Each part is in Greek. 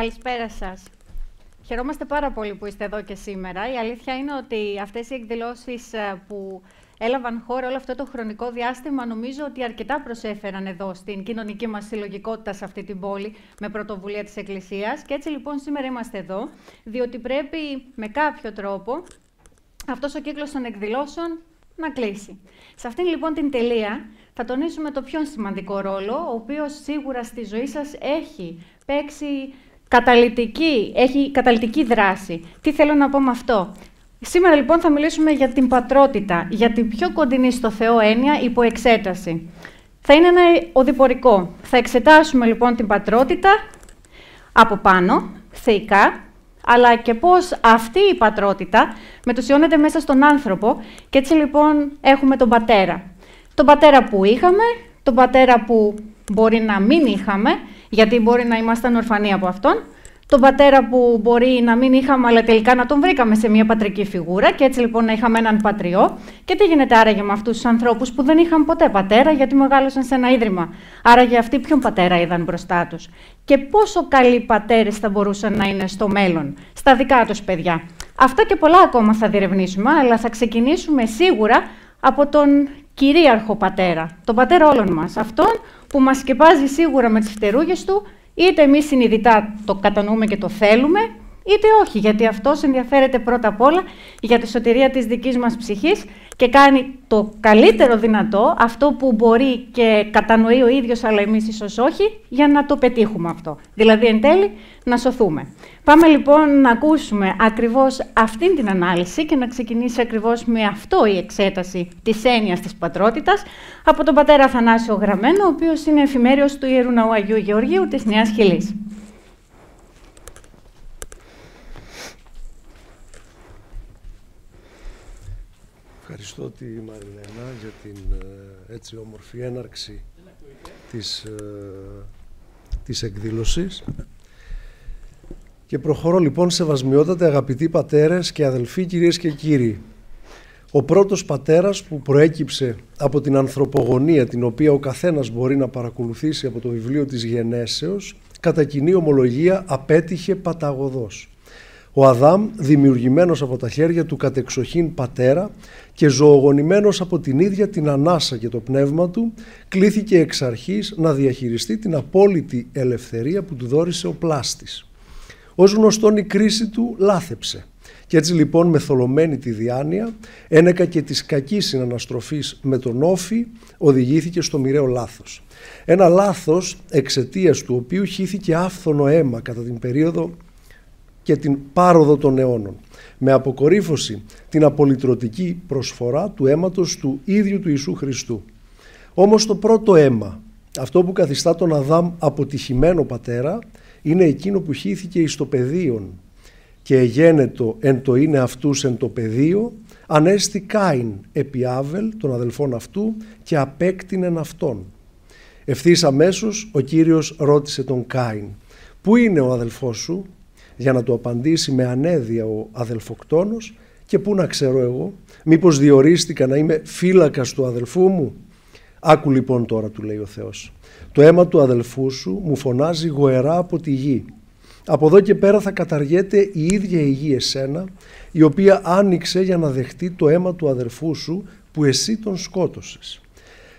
Καλησπέρα σας. Χαιρόμαστε πάρα πολύ που είστε εδώ και σήμερα. Η αλήθεια είναι ότι αυτές οι εκδηλώσεις που έλαβαν χώρα όλο αυτό το χρονικό διάστημα, νομίζω ότι αρκετά προσέφεραν εδώ στην κοινωνική μας συλλογικότητα σε αυτή την πόλη, με πρωτοβουλία της Εκκλησίας. Και έτσι λοιπόν σήμερα είμαστε εδώ, διότι πρέπει με κάποιο τρόπο αυτός ο κύκλος των εκδηλώσεων να κλείσει. Σε αυτήν λοιπόν την τελεία θα τονίσουμε το πιο σημαντικό ρόλο, ο οποίος σίγουρα στη ζωή σας έχει παίξει καταλυτική δράση. Τι θέλω να πω με αυτό? Σήμερα λοιπόν θα μιλήσουμε για την πατρότητα, για την πιο κοντινή στο Θεό έννοια υπό εξέταση. Θα είναι ένα οδηπορικό. Θα εξετάσουμε λοιπόν την πατρότητα από πάνω, θεϊκά, αλλά και πώς αυτή η πατρότητα μετουσιώνεται μέσα στον άνθρωπο. Και έτσι λοιπόν έχουμε τον πατέρα. Τον πατέρα που είχαμε, τον πατέρα που μπορεί να μην είχαμε, γιατί μπορεί να ήμασταν ορφανοί από αυτόν, τον πατέρα που μπορεί να μην είχαμε, αλλά τελικά να τον βρήκαμε σε μια πατρική φιγούρα και έτσι λοιπόν να είχαμε έναν πατριό. Και τι γίνεται άραγε με αυτούς τους ανθρώπους που δεν είχαν ποτέ πατέρα, γιατί μεγάλωσαν σε ένα ίδρυμα? Άραγε αυτοί ποιον πατέρα είδαν μπροστά τους? Και πόσο καλοί πατέρες θα μπορούσαν να είναι στο μέλλον, στα δικά τους παιδιά? Αυτά και πολλά ακόμα θα διερευνήσουμε, αλλά θα ξεκινήσουμε σίγουρα από τον κυρίαρχο πατέρα, τον πατέρα όλων μας, αυτόν που μας σκεπάζει σίγουρα με τις φτερούγες του, είτε εμείς συνειδητά το κατανοούμε και το θέλουμε, είτε όχι, γιατί αυτός ενδιαφέρεται πρώτα απ' όλα για τη σωτηρία της δικής μας ψυχής και κάνει το καλύτερο δυνατό, αυτό που μπορεί και κατανοεί ο ίδιος, αλλά εμείς ίσως όχι, για να το πετύχουμε αυτό. Δηλαδή, εν τέλει, να σωθούμε. Πάμε λοιπόν να ακούσουμε ακριβώς αυτήν την ανάλυση και να ξεκινήσει ακριβώς με αυτό η εξέταση της έννοιας της πατρότητας από τον πατέρα Αθανάσιο Γραμμένο, ο οποίος είναι εφημέριος του Ιερού Ναού Αγίου Γεωργίου της Νέας Χιλής. Ευχαριστώ τη Μαριλένα για την έτσι όμορφη έναρξη της εκδήλωσης. Και προχωρώ λοιπόν, σεβασμιότατε αγαπητοί πατέρες και αδελφοί, κυρίες και κύριοι. Ο πρώτος πατέρας που προέκυψε από την ανθρωπογονία, την οποία ο καθένας μπορεί να παρακολουθήσει από το βιβλίο της Γενέσεως, κατά κοινή ομολογία απέτυχε παταγωδώς. Ο Αδάμ, δημιουργημένος από τα χέρια του κατεξοχήν πατέρα και ζωογονημένος από την ίδια την ανάσα και το πνεύμα του, κλήθηκε εξ αρχής να διαχειριστεί την απόλυτη ελευθερία που του δώρισε ο πλάστης. Ως γνωστόν η κρίση του λάθεψε και έτσι λοιπόν με θολωμένη τη διάνοια, ένεκα και της κακής συναναστροφής με τον όφη, οδηγήθηκε στο μοιραίο λάθος. Ένα λάθος εξαιτίας του οποίου χύθηκε άφθονο αίμα κατά την περίοδο και την πάροδο των αιώνων, με αποκορύφωση την απολυτρωτική προσφορά του αίματος του ίδιου του Ιησού Χριστού. Όμως το πρώτο αίμα, αυτό που καθιστά τον Αδάμ αποτυχημένο πατέρα, είναι εκείνο που χύθηκε εις το πεδίον και εγένετο εν το είναι αυτούς εν το πεδίο, ανέστη Κάιν επί Άβελ των αδελφών αυτού και απέκτηνεν αυτόν. Ευθύς αμέσως ο Κύριος ρώτησε τον Κάιν, «Πού είναι ο αδελφός σου?» Για να του απαντήσει με ανέδεια ο αδελφοκτόνος, «Και πού να ξέρω εγώ, μήπως διορίστηκα να είμαι φύλακας του αδελφού μου?» «Άκου λοιπόν τώρα», του λέει ο Θεός, «το αίμα του αδελφού σου μου φωνάζει γοερά από τη γη. Από εδώ και πέρα θα καταργέται η ίδια η γη εσένα, η οποία άνοιξε για να δεχτεί το αίμα του αδελφού σου που εσύ τον σκότωσες».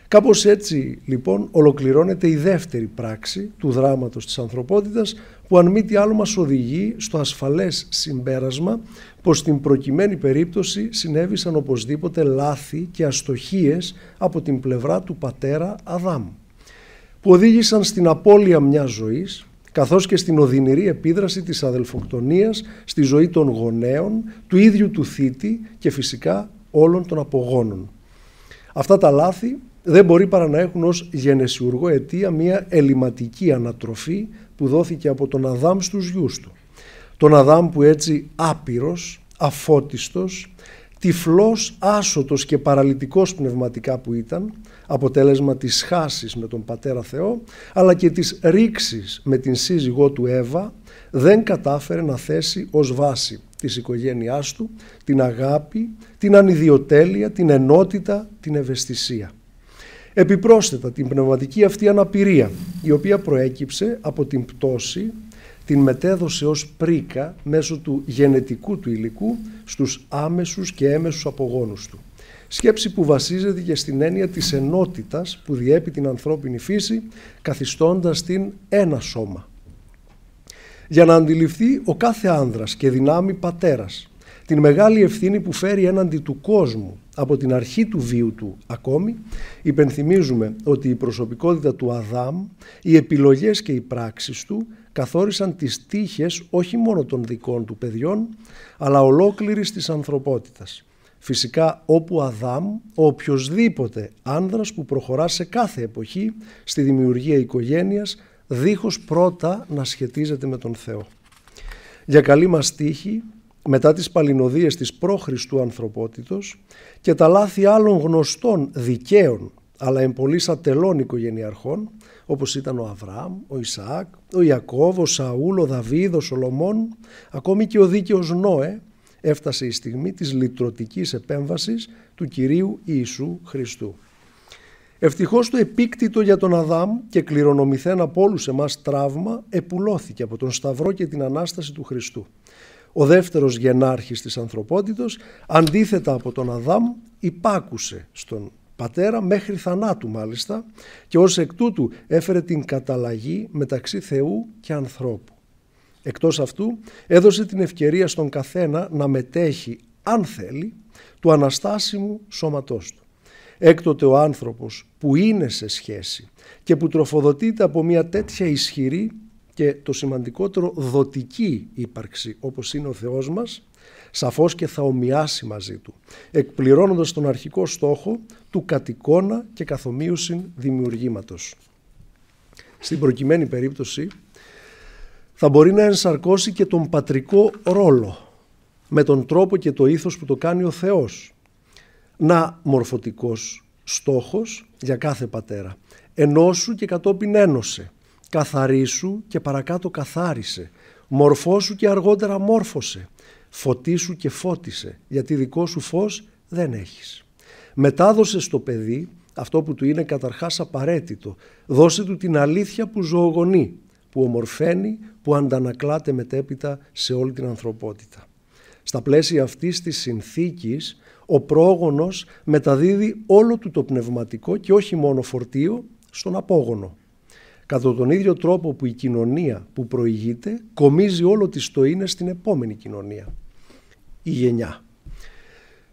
Κάπως έτσι λοιπόν ολοκληρώνεται η δεύτερη πράξη του δράματος της ανθρωπότητας, που αν μη τι άλλο μας οδηγεί στο ασφαλές συμπέρασμα πως στην προκειμένη περίπτωση συνέβησαν οπωσδήποτε λάθη και αστοχίες από την πλευρά του πατέρα Αδάμ, που οδήγησαν στην απώλεια μιας ζωής, καθώς και στην οδυνηρή επίδραση της αδελφοκτονίας στη ζωή των γονέων, του ίδιου του θήτη και φυσικά όλων των απογόνων. Αυτά τα λάθη δεν μπορεί παρά να έχουν ως γενεσιουργό αιτία μια ελληματική ανατροφή που δόθηκε από τον Αδάμ στους γιους του. Τον Αδάμ που έτσι άπειρος, αφώτιστος, τυφλός, άσωτος και παραλυτικός πνευματικά που ήταν, αποτέλεσμα της σχάσης με τον Πατέρα Θεό, αλλά και της ρήξης με την σύζυγό του Εύα, δεν κατάφερε να θέσει ως βάση της οικογένειάς του την αγάπη, την ανιδιοτέλεια, την ενότητα, την ευαισθησία. Επιπρόσθετα, την πνευματική αυτή αναπηρία, η οποία προέκυψε από την πτώση, την μετέδωσε ως πρίκα μέσω του γενετικού του υλικού στους άμεσους και έμεσους απογόνους του. Σκέψη που βασίζεται και στην έννοια της ενότητας που διέπει την ανθρώπινη φύση, καθιστώντας την ένα σώμα. Για να αντιληφθεί ο κάθε άνδρας και δυνάμει πατέρας την μεγάλη ευθύνη που φέρει έναντι του κόσμου από την αρχή του βίου του ακόμη, υπενθυμίζουμε ότι η προσωπικότητα του Αδάμ, οι επιλογές και οι πράξεις του καθόρισαν τις τύχες όχι μόνο των δικών του παιδιών, αλλά ολόκληρης της ανθρωπότητας. Φυσικά όπου Αδάμ, ο οποιοσδήποτε άνδρας που προχωρά σε κάθε εποχή στη δημιουργία οικογένειας, δίχως πρώτα να σχετίζεται με τον Θεό. Για καλή μας τύχη, μετά τις παλινοδίες της προ-Χριστού ανθρωπότητος και τα λάθη άλλων γνωστών δικαίων αλλά εμπολής ατελών οικογενειαρχών, όπως ήταν ο Αβραάμ, ο Ισαάκ, ο Ιακώβ, ο Σαούλ, ο Δαβίδ, ο Σολομών, ακόμη και ο δίκαιος Νόε, έφτασε η στιγμή της λυτρωτικής επέμβασης του Κυρίου Ιησού Χριστού. Ευτυχώς το επίκτητο για τον Αδάμ και κληρονομηθέν από όλους εμάς τραύμα επουλώθηκε από τον Σταυρό και την Ανάσταση του Χριστού. Ο δεύτερος γενάρχης της ανθρωπότητος, αντίθετα από τον Αδάμ, υπάκουσε στον πατέρα μέχρι θανάτου μάλιστα και ως εκ τούτου έφερε την καταλλαγή μεταξύ Θεού και ανθρώπου. Εκτός αυτού έδωσε την ευκαιρία στον καθένα να μετέχει, αν θέλει, του αναστάσιμου σώματός του. Έκτοτε ο άνθρωπος που είναι σε σχέση και που τροφοδοτείται από μια τέτοια ισχυρή και το σημαντικότερο δοτική ύπαρξη όπως είναι ο Θεός μας, σαφώς και θα ομοιάσει μαζί του, εκπληρώνοντας τον αρχικό στόχο του κατ' εικόνα και καθομοίωσιν δημιουργήματος. Στην προκειμένη περίπτωση θα μπορεί να ενσαρκώσει και τον πατρικό ρόλο με τον τρόπο και το ήθος που το κάνει ο Θεός. Να μορφωτικός στόχος για κάθε πατέρα. Ενώσου και κατόπιν ένωσε. Καθαρίσου και παρακάτω καθάρισε. Μορφώσου και αργότερα μόρφωσε. Φωτίσου και φώτισε, γιατί δικό σου φως δεν έχεις. Μετάδωσε στο παιδί αυτό που του είναι καταρχάς απαραίτητο. Δώσε του την αλήθεια που ζωογονεί, που ομορφαίνει, που αντανακλάται μετέπειτα σε όλη την ανθρωπότητα. Στα πλαίσια αυτής της συνθήκης, ο πρόγονος μεταδίδει όλο του το πνευματικό και όχι μόνο φορτίο στον απόγονο. Κατά τον ίδιο τρόπο που η κοινωνία που προηγείται κομίζει όλο της το είναι στην επόμενη κοινωνία, η γενιά.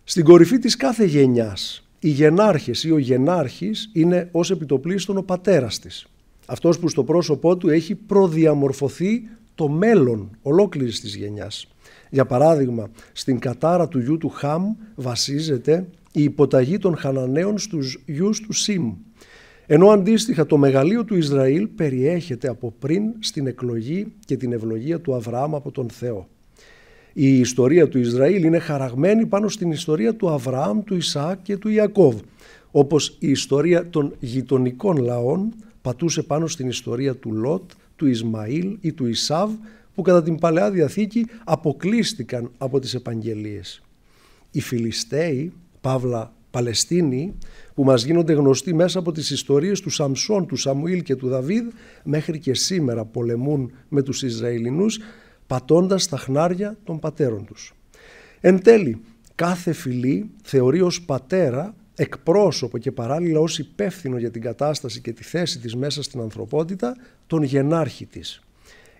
Στην κορυφή της κάθε γενιάς, οι γενάρχες ή ο γενάρχης είναι ως επιτοπλίστων ο πατέρας της. Αυτός που στο πρόσωπό του έχει προδιαμορφωθεί το μέλλον ολόκληρης της γενιάς. Για παράδειγμα, στην κατάρα του γιου του Χαμ βασίζεται η υποταγή των Χαναναίων στους γιους του Σιμ, ενώ αντίστοιχα το μεγαλείο του Ισραήλ περιέχεται από πριν στην εκλογή και την ευλογία του Αβραάμ από τον Θεό. Η ιστορία του Ισραήλ είναι χαραγμένη πάνω στην ιστορία του Αβραάμ, του Ισαάκ και του Ιακώβ, όπως η ιστορία των γειτονικών λαών πατούσε πάνω στην ιστορία του Λότ, του Ισμαήλ ή του Ισάβ, που κατά την Παλαιά Διαθήκη αποκλείστηκαν από τις επαγγελίες. Οι Φιλιστέοι, παύλα Παλαιστίνοι, που μας γίνονται γνωστοί μέσα από τις ιστορίες του Σαμσόν, του Σαμουήλ και του Δαβίδ, μέχρι και σήμερα πολεμούν με τους Ισραηλινούς, πατώντας τα χνάρια των πατέρων τους. Εν τέλει, κάθε φυλή θεωρεί ως πατέρα, εκπρόσωπο και παράλληλα ως υπεύθυνο για την κατάσταση και τη θέση της μέσα στην ανθρωπότητα, τον γενάρχη της.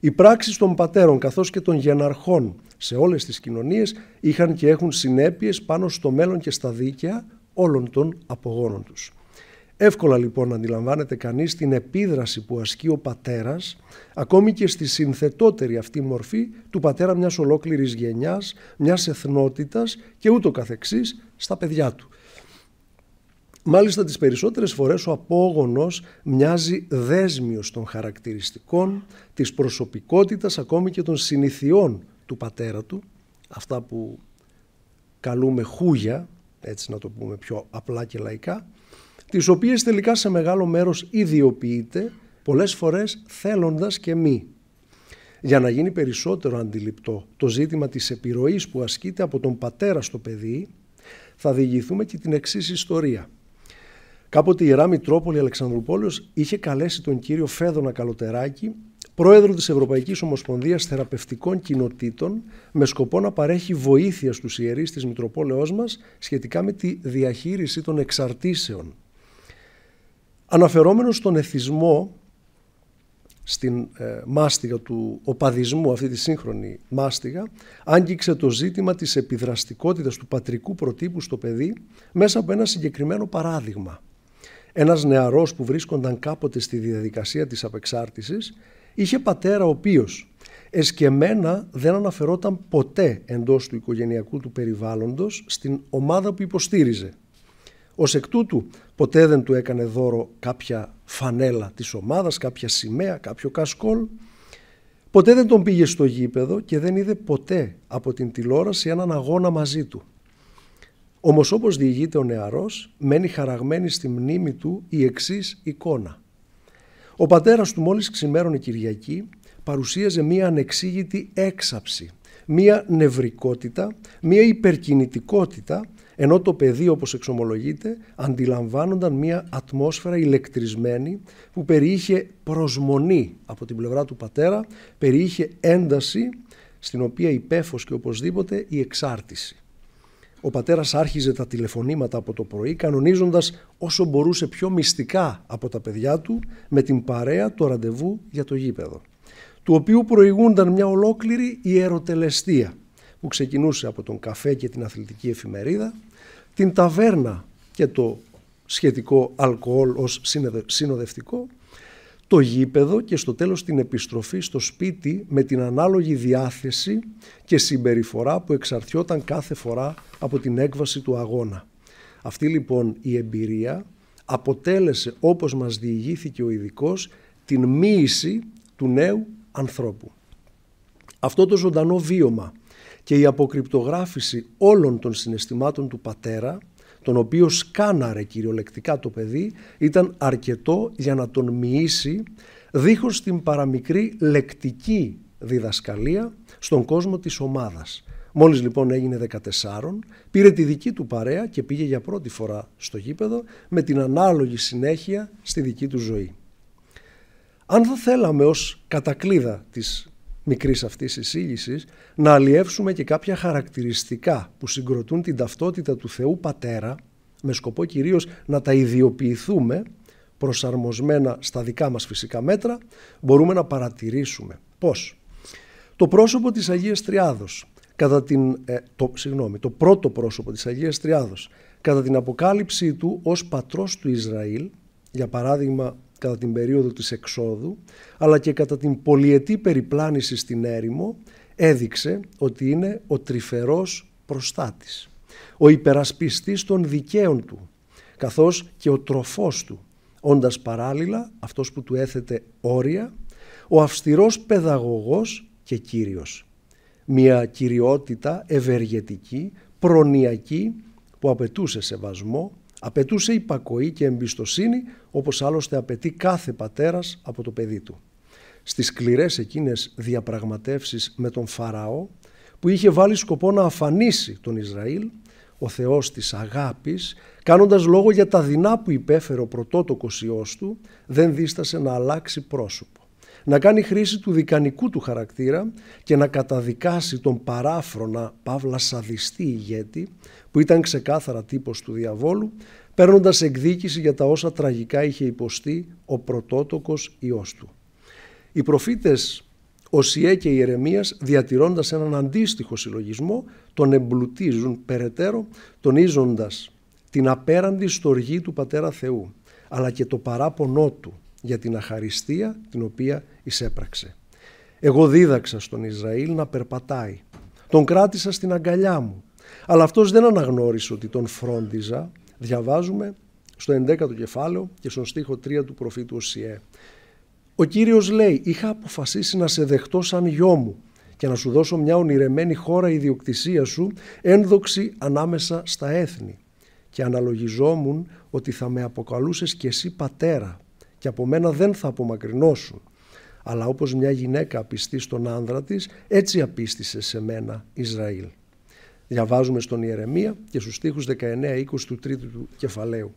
Οι πράξεις των πατέρων καθώς και των γεναρχών σε όλες τις κοινωνίες είχαν και έχουν συνέπειες πάνω στο μέλλον και στα δίκαια όλων των απογόνων τους. Εύκολα λοιπόν να αντιλαμβάνεται κανείς την επίδραση που ασκεί ο πατέρας, ακόμη και στη συνθετότερη αυτή μορφή του πατέρα μιας ολόκληρης γενιάς, μιας εθνότητας και ούτω καθεξής στα παιδιά του. Μάλιστα τις περισσότερες φορές ο απόγονος μοιάζει δέσμιος των χαρακτηριστικών, της προσωπικότητας, ακόμη και των συνηθιών του πατέρα του, αυτά που καλούμε χούγια, έτσι να το πούμε πιο απλά και λαϊκά, τις οποίες τελικά σε μεγάλο μέρος ιδιοποιείται, πολλές φορές θέλοντας και μη. Για να γίνει περισσότερο αντιληπτό το ζήτημα της επιρροής που ασκείται από τον πατέρα στο παιδί, θα διηγηθούμε και την εξής ιστορία. Κάποτε η Ιερά Μητρόπολη Αλεξανδρουπόλεως είχε καλέσει τον κύριο Φέδωνα Καλοτεράκη, πρόεδρο της Ευρωπαϊκής Ομοσπονδίας Θεραπευτικών Κοινοτήτων, με σκοπό να παρέχει βοήθεια στους ιερείς της Μητροπόλεως μας σχετικά με τη διαχείριση των εξαρτήσεων. Αναφερόμενος στον εθισμό, στην μάστιγα του οπαδισμού, αυτή τη σύγχρονη μάστιγα, άγγιξε το ζήτημα της επιδραστικότητας του πατρικού προτύπου στο παιδί μέσα από ένα συγκεκριμένο παράδειγμα. Ένας νεαρός που βρίσκονταν κάποτε στη διαδικασία της απεξάρτησης είχε πατέρα ο οποίος εσκεμμένα δεν αναφερόταν ποτέ εντός του οικογενειακού του περιβάλλοντος στην ομάδα που υποστήριζε. Ως εκ τούτου ποτέ δεν του έκανε δώρο κάποια φανέλα της ομάδας, κάποια σημαία, κάποιο κασκόλ. Ποτέ δεν τον πήγε στο γήπεδο και δεν είδε ποτέ από την τηλεόραση έναν αγώνα μαζί του. Όμως όπως διηγείται ο νεαρός, μένει χαραγμένη στη μνήμη του η εξής εικόνα. Ο πατέρας του μόλις ξημέρωνε Κυριακή παρουσίαζε μία ανεξήγητη έξαψη, μία νευρικότητα, μία υπερκινητικότητα, ενώ το παιδί, όπως εξομολογείται, αντιλαμβάνονταν μία ατμόσφαιρα ηλεκτρισμένη που περιείχε προσμονή από την πλευρά του πατέρα, περιείχε ένταση στην οποία υπέφος και οπωσδήποτε η εξάρτηση. Ο πατέρας άρχιζε τα τηλεφωνήματα από το πρωί, κανονίζοντας όσο μπορούσε πιο μυστικά από τα παιδιά του με την παρέα το ραντεβού για το γήπεδο, του οποίου προηγούνταν μια ολόκληρη ιεροτελεστία που ξεκινούσε από τον καφέ και την αθλητική εφημερίδα, την ταβέρνα και το σχετικό αλκοόλ ως συνοδευτικό, το γήπεδο και στο τέλος την επιστροφή στο σπίτι με την ανάλογη διάθεση και συμπεριφορά που εξαρτιόταν κάθε φορά από την έκβαση του αγώνα. Αυτή λοιπόν η εμπειρία αποτέλεσε, όπως μας διηγήθηκε ο ειδικός, την μοίηση του νέου ανθρώπου. Αυτό το ζωντανό βίωμα και η αποκρυπτογράφηση όλων των συναισθημάτων του πατέρα, τον οποίο σκάναρε κυριολεκτικά το παιδί, ήταν αρκετό για να τον μοιήσει δίχως την παραμικρή λεκτική διδασκαλία στον κόσμο της ομάδας. Μόλις λοιπόν έγινε 14, πήρε τη δική του παρέα και πήγε για πρώτη φορά στο γήπεδο με την ανάλογη συνέχεια στη δική του ζωή. Αν θα θέλαμε ως κατακλείδα της μικρής αυτής εισήγησης να αλλιεύσουμε και κάποια χαρακτηριστικά που συγκροτούν την ταυτότητα του Θεού Πατέρα, με σκοπό κυρίως να τα ιδιοποιηθούμε προσαρμοσμένα στα δικά μας φυσικά μέτρα, μπορούμε να παρατηρήσουμε πώς το πρόσωπο της Αγίας Τριάδος, το πρώτο πρόσωπο της Αγίας Τριάδος, κατά την αποκάλυψή του ως πατρός του Ισραήλ, για παράδειγμα κατά την περίοδο της Εξόδου, αλλά και κατά την πολυετή περιπλάνηση στην έρημο, έδειξε ότι είναι ο τρυφερός προστάτης, ο υπερασπιστής των δικαίων του, καθώς και ο τροφός του, όντας παράλληλα αυτός που του έθετε όρια, ο αυστηρός παιδαγωγός και κύριος. Μια κυριότητα ευεργετική, προνοιακή, που απαιτούσε σεβασμό, απαιτούσε υπακοή και εμπιστοσύνη, όπως άλλωστε απαιτεί κάθε πατέρας από το παιδί του. Στις σκληρές εκείνες διαπραγματεύσεις με τον Φαραώ, που είχε βάλει σκοπό να αφανίσει τον Ισραήλ, ο Θεός της αγάπης, κάνοντας λόγο για τα δεινά που υπέφερε ο πρωτότοκος Υιός του, δεν δίστασε να αλλάξει πρόσωπο, να κάνει χρήση του δικανικού του χαρακτήρα και να καταδικάσει τον παράφρονα παύλα σαδιστή ηγέτη, που ήταν ξεκάθαρα τύπος του διαβόλου, παίρνοντας εκδίκηση για τα όσα τραγικά είχε υποστεί ο πρωτότοκος Υιός του. Οι προφήτες Οσιέ και Ιερεμίας, διατηρώντας έναν αντίστοιχο συλλογισμό, τον εμπλουτίζουν περαιτέρω, τονίζοντας την απέραντη στοργή του Πατέρα Θεού, αλλά και το παράπονό του για την αχαριστία την οποία εισέπραξε. Εγώ δίδαξα στον Ισραήλ να περπατάει, τον κράτησα στην αγκαλιά μου, αλλά αυτός δεν αναγνώρισε ότι τον φρόντιζα. Διαβάζουμε στο 11ο κεφάλαιο και στον στίχο 3 του προφήτου Οσιέ. Ο Κύριος λέει: είχα αποφασίσει να σε δεχτώ σαν γιο μου και να σου δώσω μια ονειρεμένη χώρα ιδιοκτησία σου, ένδοξη ανάμεσα στα έθνη. Και αναλογιζόμουν ότι θα με αποκαλούσες κι εσύ πατέρα και από μένα δεν θα απομακρυνώσουν. Αλλά όπως μια γυναίκα απιστεί στον άνδρα της, έτσι απίστησε σε μένα Ισραήλ. Διαβάζουμε στον Ιερεμία και στους στίχους 19-20 του 3ου του κεφαλαίου.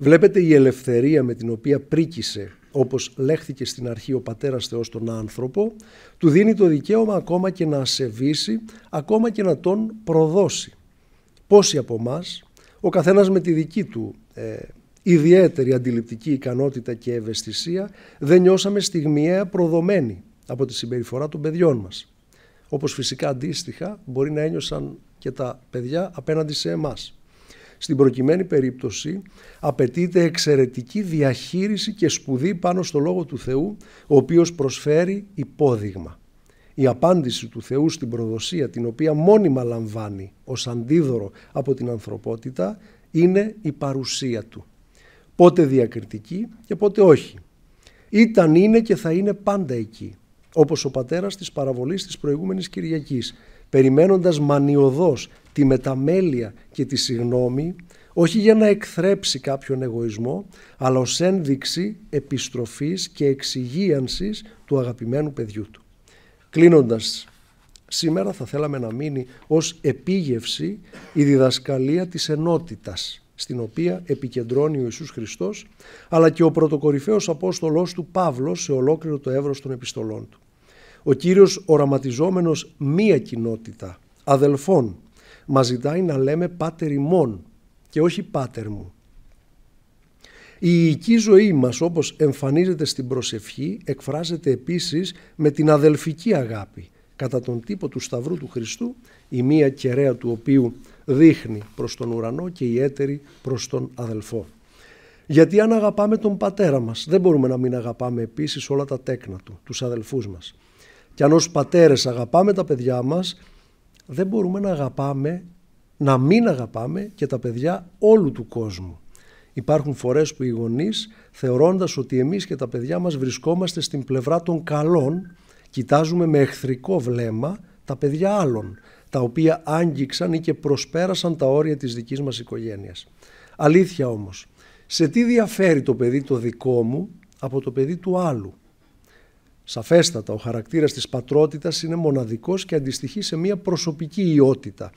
Βλέπετε η ελευθερία με την οποία πρίκησε, όπως λέχθηκε στην αρχή ο Πατέρας Θεός τον άνθρωπο, του δίνει το δικαίωμα ακόμα και να ασεβήσει, ακόμα και να τον προδώσει. Πόσοι από εμάς, ο καθένας με τη δική του ιδιαίτερη αντιληπτική ικανότητα και ευαισθησία, δεν νιώσαμε στιγμιαία προδομένοι από τη συμπεριφορά των παιδιών μας. Όπως φυσικά αντίστοιχα μπορεί να ένιωσαν και τα παιδιά απέναντι σε εμάς. Στην προκειμένη περίπτωση απαιτείται εξαιρετική διαχείριση και σπουδή πάνω στο Λόγο του Θεού, ο οποίος προσφέρει υπόδειγμα. Η απάντηση του Θεού στην προδοσία, την οποία μόνιμα λαμβάνει ως αντίδωρο από την ανθρωπότητα, είναι η παρουσία του. Πότε διακριτική και πότε όχι. Ήταν, είναι και θα είναι πάντα εκεί. Όπως ο πατέρας της παραβολής της προηγούμενης Κυριακής, περιμένοντας μανιωδώς τη μεταμέλεια και τη συγνώμη, όχι για να εκθρέψει κάποιον εγωισμό, αλλά ως ένδειξη επιστροφής και εξυγίανσης του αγαπημένου παιδιού του. Κλείνοντας, σήμερα θα θέλαμε να μείνει ως επίγευση η διδασκαλία της ενότητας, στην οποία επικεντρώνει ο Ιησούς Χριστός, αλλά και ο πρωτοκορυφαίος Απόστολος του Παύλος σε ολόκληρο το εύρος των επιστολών του. Ο Κύριος, οραματιζόμενος μία κοινότητα αδελφών, μας ζητάει να λέμε «Πάτερ ημών» και όχι «Πάτερ μου». Η ιική ζωή μας, όπως εμφανίζεται στην προσευχή, εκφράζεται επίσης με την αδελφική αγάπη, κατά τον τύπο του Σταυρού του Χριστού, η μία κεραία του οποίου δείχνει προς τον ουρανό και η έτερη προς τον αδελφό. Γιατί αν αγαπάμε τον πατέρα μας, δεν μπορούμε να μην αγαπάμε επίσης όλα τα τέκνα του, τους αδελφούς μας. Και αν ως πατέρες αγαπάμε τα παιδιά μας, δεν μπορούμε να μην αγαπάμε και τα παιδιά όλου του κόσμου. Υπάρχουν φορές που οι γονείς, θεωρώντας ότι εμείς και τα παιδιά μας βρισκόμαστε στην πλευρά των καλών, κοιτάζουμε με εχθρικό βλέμμα τα παιδιά άλλων, τα οποία άγγιξαν ή και προσπέρασαν τα όρια της δικής μας οικογένειας. Αλήθεια όμως, σε τι διαφέρει το παιδί το δικό μου από το παιδί του άλλου? Σαφέστατα, ο χαρακτήρας της πατρότητας είναι μοναδικός και αντιστοιχεί σε μια προσωπική ιότητα.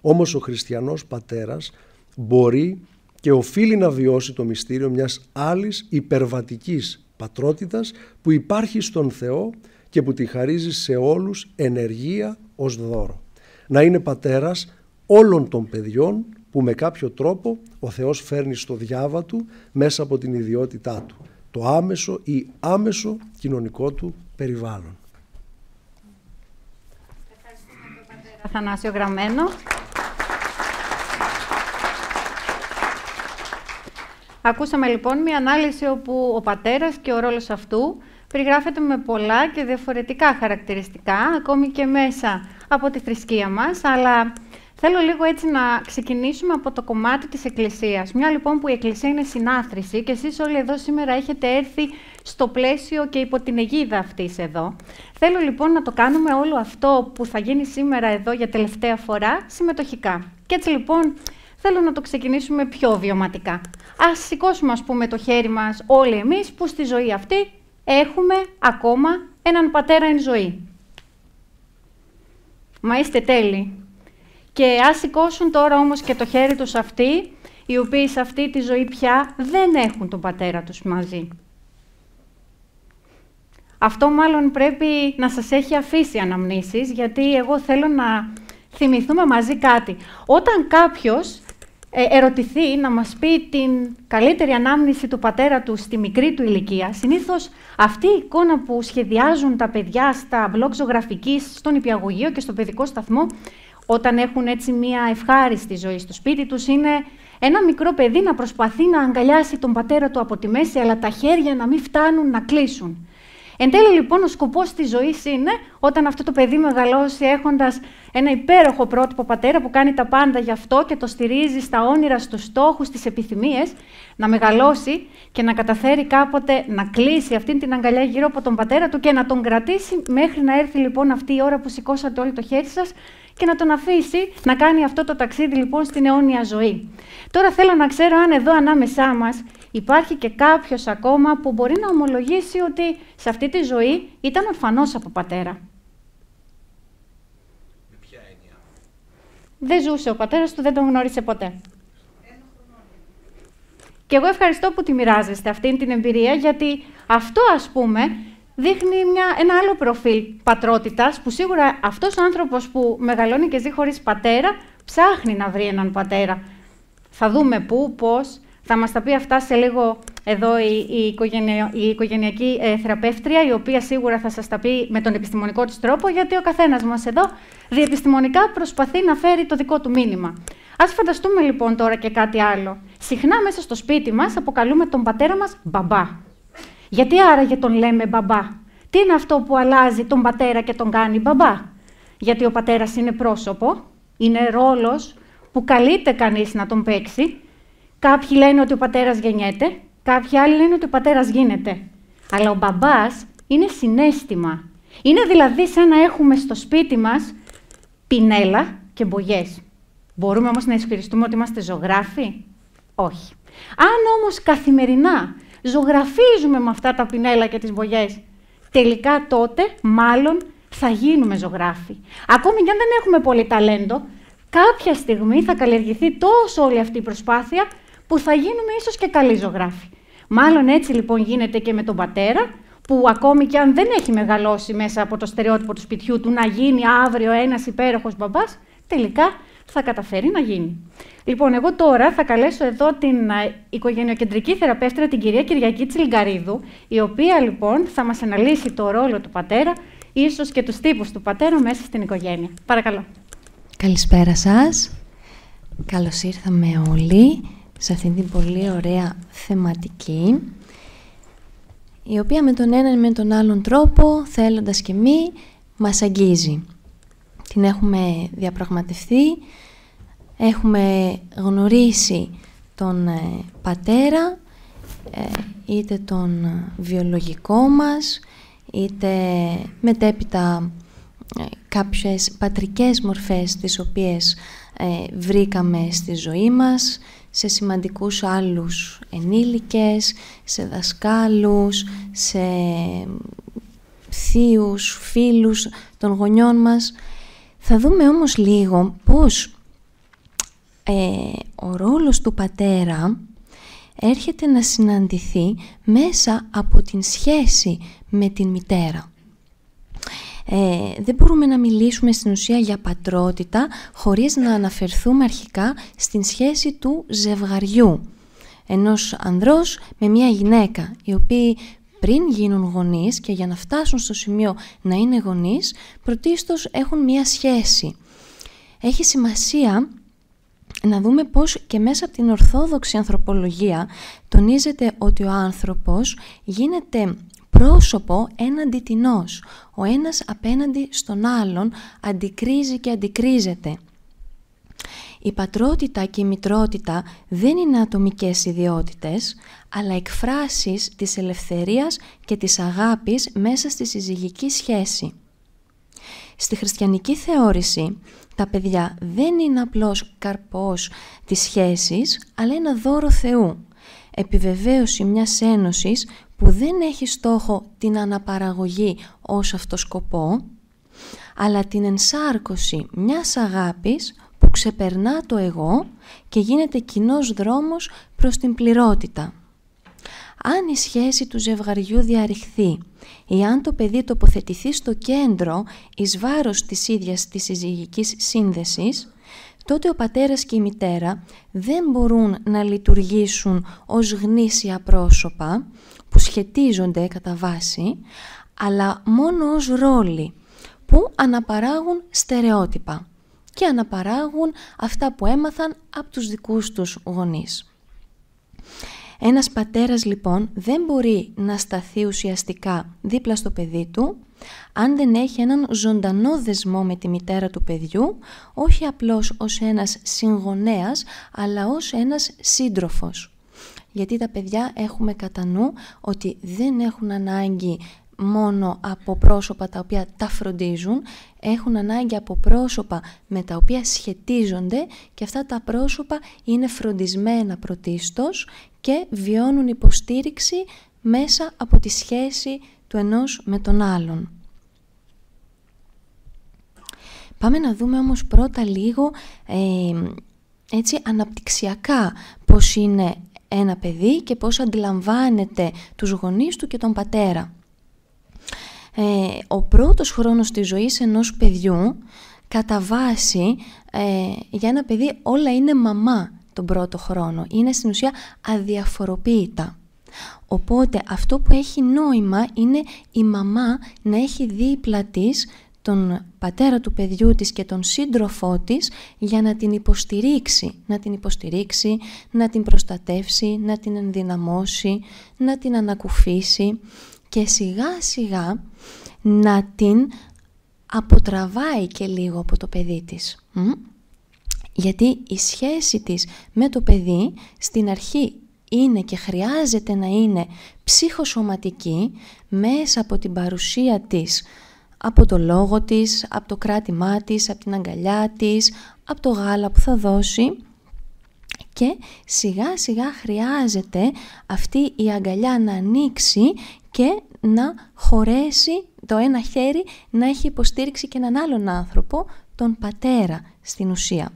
Όμως ο χριστιανός πατέρας μπορεί και οφείλει να βιώσει το μυστήριο μιας άλλης υπερβατικής πατρότητας που υπάρχει στον Θεό και που τη χαρίζει σε όλους ενεργεία ως δώρο. Να είναι πατέρας όλων των παιδιών που με κάποιο τρόπο ο Θεός φέρνει στο διάβα του μέσα από την ιδιότητά του, το άμεσο ή άμεσο κοινωνικό του περιβάλλον. Ευχαριστούμε τον πατέρα Αθανάσιο Γραμμένο. Ακούσαμε λοιπόν μια ανάλυση όπου ο πατέρας και ο ρόλος αυτού περιγράφεται με πολλά και διαφορετικά χαρακτηριστικά, ακόμη και μέσα από τη θρησκεία μας, αλλά θέλω λίγο έτσι να ξεκινήσουμε από το κομμάτι της Εκκλησίας. Μια λοιπόν που η Εκκλησία είναι συνάθρηση και εσείς όλοι εδώ σήμερα έχετε έρθει στο πλαίσιο και υπό την αιγίδα αυτής εδώ. Θέλω λοιπόν να το κάνουμε όλο αυτό που θα γίνει σήμερα εδώ για τελευταία φορά συμμετοχικά. Και έτσι λοιπόν θέλω να το ξεκινήσουμε πιο βιωματικά. Ας σηκώσουμε ας πούμε το χέρι μας όλοι εμείς που στη ζωή αυτή έχουμε ακόμα έναν πατέρα εν ζωή. Μα είστε τέλειοι. Και ας σηκώσουν τώρα όμως και το χέρι τους αυτοί, οι οποίοι σε αυτή τη ζωή πια δεν έχουν τον πατέρα τους μαζί. Αυτό μάλλον πρέπει να σας έχει αφήσει αναμνήσεις, γιατί εγώ θέλω να θυμηθούμε μαζί κάτι. Όταν κάποιος ερωτηθεί να μας πει την καλύτερη ανάμνηση του πατέρα του στη μικρή του ηλικία, συνήθως αυτή η εικόνα που σχεδιάζουν τα παιδιά στα blog ζωγραφικής, στον νηπιαγωγείο και στο παιδικό σταθμό, όταν έχουν έτσι μια ευχάριστη ζωή στο σπίτι τους, είναι ένα μικρό παιδί να προσπαθεί να αγκαλιάσει τον πατέρα του από τη μέση, αλλά τα χέρια να μην φτάνουν να κλείσουν. Εν τέλει λοιπόν ο σκοπός της ζωής είναι, όταν αυτό το παιδί μεγαλώσει έχοντας ένα υπέροχο πρότυπο πατέρα που κάνει τα πάντα γι' αυτό και το στηρίζει στα όνειρα, στους στόχους, στις επιθυμίες, να μεγαλώσει και να καταφέρει κάποτε να κλείσει αυτή την αγκαλιά γύρω από τον πατέρα του και να τον κρατήσει μέχρι να έρθει λοιπόν αυτή η ώρα που σηκώσατε όλοι το χέρι σας και να τον αφήσει να κάνει αυτό το ταξίδι λοιπόν στην αιώνια ζωή. Τώρα θέλω να ξέρω αν εδώ ανάμεσά μας υπάρχει και κάποιος ακόμα που μπορεί να ομολογήσει ότι σε αυτή τη ζωή ήταν ορφανός από πατέρα. Με ποια έννοια? Δεν ζούσε ο πατέρας του, δεν τον γνώρισε ποτέ. Και εγώ ευχαριστώ που τη μοιράζεστε αυτή την εμπειρία, γιατί αυτό, ας πούμε, δείχνει ένα άλλο προφίλ πατρότητας, που σίγουρα αυτός ο άνθρωπος που μεγαλώνει και ζει χωρίς πατέρα, ψάχνει να βρει έναν πατέρα. Θα δούμε πού, πώς, θα μας τα πει αυτά σε λίγο εδώ η οικογενειακή θεραπεύτρρια, η οποία σίγουρα θα σας τα πει με τον επιστημονικό της τρόπο, γιατί ο καθένας μας εδώ διεπιστημονικά προσπαθεί να φέρει το δικό του μήνυμα. Ας φανταστούμε λοιπόν τώρα και κάτι άλλο. Συχνά μέσα στο σπίτι μας αποκαλούμε τον πατέρα μας μπαμπά. Γιατί άραγε τον λέμε μπαμπά? Τι είναι αυτό που αλλάζει τον πατέρα και τον κάνει μπαμπά? Γιατί ο πατέρας είναι πρόσωπο, είναι ρόλος που καλείται κανείς να τον παίξει. Κάποιοι λένε ότι ο πατέρας γεννιέται, κάποιοι άλλοι λένε ότι ο πατέρας γίνεται. Αλλά ο μπαμπάς είναι συναίσθημα. Είναι δηλαδή σαν να έχουμε στο σπίτι μας πινέλα και μπογιές. Μπορούμε όμως να ισχυριστούμε ότι είμαστε ζωγράφοι? Όχι. Αν όμως καθημερινά ζωγραφίζουμε με αυτά τα πινέλα και τις μπογιές, τελικά τότε μάλλον θα γίνουμε ζωγράφοι. Ακόμη και αν δεν έχουμε πολύ ταλέντο, κάποια στιγμή θα καλλιεργηθεί τόσο όλη αυτή η προσπάθεια που θα γίνουμε ίσως και καλοί ζωγράφοι. Μάλλον έτσι λοιπόν γίνεται και με τον πατέρα, που ακόμη και αν δεν έχει μεγαλώσει μέσα από το στερεότυπο του σπιτιού του να γίνει αύριο ένας υπέροχος μπαμπάς, τελικά θα καταφέρει να γίνει. Λοιπόν, εγώ τώρα θα καλέσω εδώ την οικογενειοκεντρική θεραπεύτρια, την κυρία Κυριακή Τσιλγκαρίδου, η οποία λοιπόν θα μας αναλύσει το ρόλο του πατέρα, ίσως και τους τύπους του πατέρα μέσα στην οικογένεια. Παρακαλώ. Καλησπέρα σας. Καλώς ήρθαμε όλοι σε αυτήν την πολύ ωραία θεματική, η οποία με τον έναν ή με τον άλλον τρόπο, θέλοντας και μη, μας αγγίζει. Την έχουμε διαπραγματευτεί, έχουμε γνωρίσει τον πατέρα, είτε τον βιολογικό μας, είτε μετέπειτα κάποιες πατρικές μορφές τις οποίες βρήκαμε στη ζωή μας, σε σημαντικούς άλλους ενήλικες, σε δασκάλους, σε θείους, φίλους των γονιών μας. Θα δούμε όμως λίγο πώς ο ρόλος του πατέρα έρχεται να συναντηθεί μέσα από την σχέση με την μητέρα. Δεν μπορούμε να μιλήσουμε στην ουσία για πατρότητα χωρίς να αναφερθούμε αρχικά στην σχέση του ζευγαριού, ενός ανδρός με μια γυναίκα, οι οποίοι πριν γίνουν γονείς και για να φτάσουν στο σημείο να είναι γονείς, πρωτίστως έχουν μια σχέση. Έχει σημασία να δούμε πώς και μέσα από την ορθόδοξη ανθρωπολογία τονίζεται ότι ο άνθρωπος γίνεται πρόσωπο έναντι τινός. Ο ένας απέναντι στον άλλον αντικρίζει και αντικρίζεται. Η πατρότητα και η μητρότητα δεν είναι ατομικές ιδιότητες, αλλά εκφράσεις της ελευθερίας και της αγάπης μέσα στη συζυγική σχέση. Στη χριστιανική θεώρηση, τα παιδιά δεν είναι απλώς καρπός της σχέσης, αλλά ένα δώρο Θεού. Επιβεβαίωση μιας ένωσης που δεν έχει στόχο την αναπαραγωγή ως αυτό σκοπό, αλλά την ενσάρκωση μιας αγάπης που ξεπερνά το εγώ και γίνεται κοινός δρόμος προς την πληρότητα. Αν η σχέση του ζευγαριού διαρριχθεί ή αν το παιδί τοποθετηθεί στο κέντρο εις βάρος της ίδιας της συζυγικής σύνδεσης, τότε ο πατέρας και η μητέρα δεν μπορούν να λειτουργήσουν ως γνήσια πρόσωπα που σχετίζονται κατά βάση, αλλά μόνο ως ρόλοι που αναπαράγουν στερεότυπα και αναπαράγουν αυτά που έμαθαν από τους δικούς τους γονείς. Ένας πατέρας λοιπόν δεν μπορεί να σταθεί ουσιαστικά δίπλα στο παιδί του αν δεν έχει έναν ζωντανό δεσμό με τη μητέρα του παιδιού, όχι απλώς ως ένας συγγονέας, αλλά ως ένας σύντροφος. Γιατί τα παιδιά έχουμε κατά νου ότι δεν έχουν ανάγκη μόνο από πρόσωπα τα οποία τα φροντίζουν, έχουν ανάγκη από πρόσωπα με τα οποία σχετίζονται και αυτά τα πρόσωπα είναι φροντισμένα πρωτίστως και βιώνουν υποστήριξη μέσα από τη σχέση του ενός με τον άλλον. Πάμε να δούμε όμως πρώτα λίγο έτσι αναπτυξιακά πώς είναι ένα παιδί και πώς αντιλαμβάνεται τους γονείς του και τον πατέρα. Ο πρώτος χρόνος της ζωής ενός παιδιού, κατά βάση, για ένα παιδί όλα είναι μαμά τον πρώτο χρόνο. Είναι στην ουσία αδιαφοροποίητα. Οπότε αυτό που έχει νόημα είναι η μαμά να έχει δίπλα της τον πατέρα του παιδιού της και τον σύντροφό της για να την υποστηρίξει, να την προστατεύσει, να την ενδυναμώσει, να την ανακουφίσει και σιγά σιγά να την αποτραβάει και λίγο από το παιδί της. Γιατί η σχέση της με το παιδί στην αρχή είναι και χρειάζεται να είναι ψυχοσωματική μέσα από την παρουσία της, από το λόγο της, από το κράτημά της, από την αγκαλιά της, από το γάλα που θα δώσει και σιγά σιγά χρειάζεται αυτή η αγκαλιά να ανοίξει και να χωρέσει το ένα χέρι, να έχει υποστήριξη και έναν άλλον άνθρωπο, τον πατέρα στην ουσία.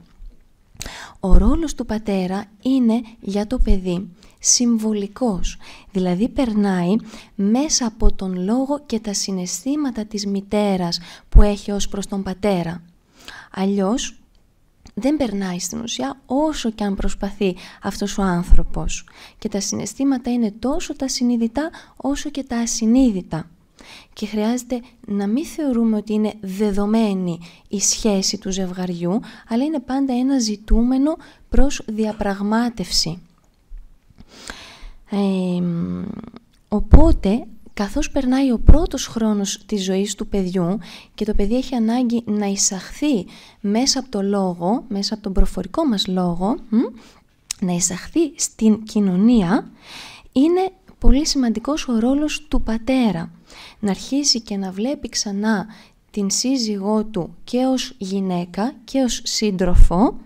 Ο ρόλος του πατέρα είναι για το παιδί συμβολικός, δηλαδή περνάει μέσα από τον λόγο και τα συναισθήματα της μητέρας που έχει ως προς τον πατέρα. Αλλιώς δεν περνάει στην ουσία όσο και αν προσπαθεί αυτός ο άνθρωπος. Και τα συναισθήματα είναι τόσο τα συνειδητά όσο και τα ασυνείδητα. Και χρειάζεται να μην θεωρούμε ότι είναι δεδομένη η σχέση του ζευγαριού, αλλά είναι πάντα ένα ζητούμενο προς διαπραγμάτευση. Οπότε, καθώς περνάει ο πρώτος χρόνος της ζωής του παιδιού και το παιδί έχει ανάγκη να εισαχθεί μέσα από το λόγο, μέσα από τον προφορικό μας λόγο, να εισαχθεί στην κοινωνία, είναι πολύ σημαντικός ο ρόλος του πατέρα. Να αρχίσει και να βλέπει ξανά την σύζυγό του και ως γυναίκα και ως σύντροφο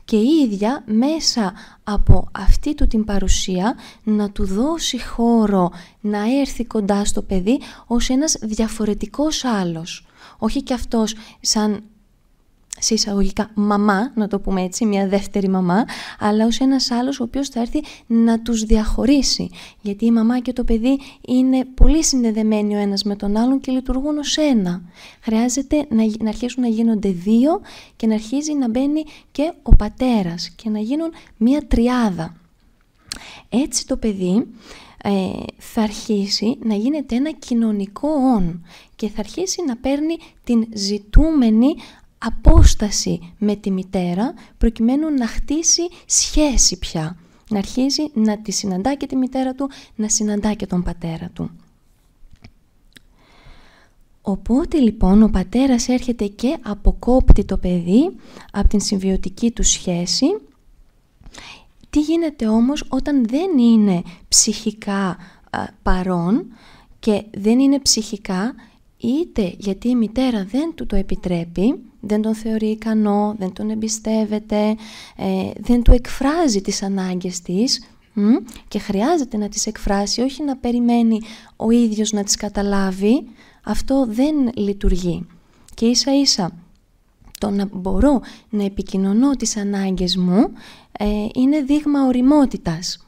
και η ίδια μέσα από αυτή του την παρουσία να του δώσει χώρο να έρθει κοντά στο παιδί ως ένας διαφορετικός άλλος. Όχι και αυτός σαν σε εισαγωγικά μαμά, να το πούμε έτσι, μια δεύτερη μαμά, αλλά ως ένας άλλος ο οποίος θα έρθει να τους διαχωρίσει. Γιατί η μαμά και το παιδί είναι πολύ συνδεδεμένοι ο ένας με τον άλλον και λειτουργούν ως ένα. Χρειάζεται να αρχίσουν να γίνονται δύο και να αρχίζει να μπαίνει και ο πατέρας και να γίνουν μια τριάδα. Έτσι το παιδί θα αρχίσει να γίνεται ένα κοινωνικό όν και θα αρχίσει να παίρνει την ζητούμενη απόσταση με τη μητέρα προκειμένου να χτίσει σχέση πια. Να αρχίζει να τη συναντά και τη μητέρα του, να συναντά και τον πατέρα του. Οπότε λοιπόν ο πατέρας έρχεται και αποκόπτει το παιδί από την συμβιωτική του σχέση. Τι γίνεται όμως όταν δεν είναι ψυχικά παρόν και δεν είναι ψυχικά είτε γιατί η μητέρα δεν του το επιτρέπει, δεν τον θεωρεί ικανό, δεν τον εμπιστεύεται, δεν του εκφράζει τις ανάγκες της και χρειάζεται να τις εκφράσει, όχι να περιμένει ο ίδιος να τις καταλάβει, αυτό δεν λειτουργεί. Και ίσα ίσα το να μπορώ να επικοινωνώ τις ανάγκες μου είναι δείγμα ωριμότητας.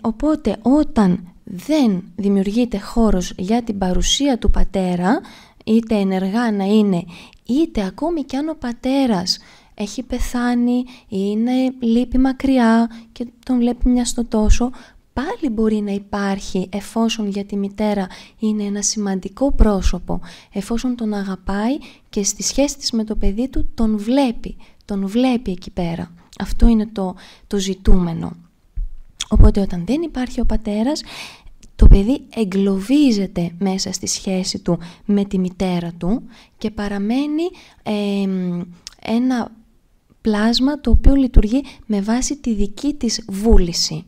Οπότε όταν δεν δημιουργείται χώρος για την παρουσία του πατέρα, είτε ενεργά να είναι, είτε ακόμη κι αν ο πατέρας έχει πεθάνει ή είναι λείπει μακριά και τον βλέπει μια στο τόσο, πάλι μπορεί να υπάρχει εφόσον για τη μητέρα είναι ένα σημαντικό πρόσωπο, εφόσον τον αγαπάει και στη σχέση της με το παιδί του τον βλέπει εκεί πέρα. Αυτό είναι το ζητούμενο. Οπότε όταν δεν υπάρχει ο πατέρας, το παιδί εγκλωβίζεται μέσα στη σχέση του με τη μητέρα του και παραμένει ένα πλάσμα το οποίο λειτουργεί με βάση τη δική της βούληση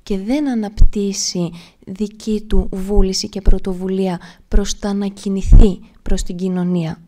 και δεν αναπτύσσει δική του βούληση και πρωτοβουλία προς τα να κινηθεί προς την κοινωνία.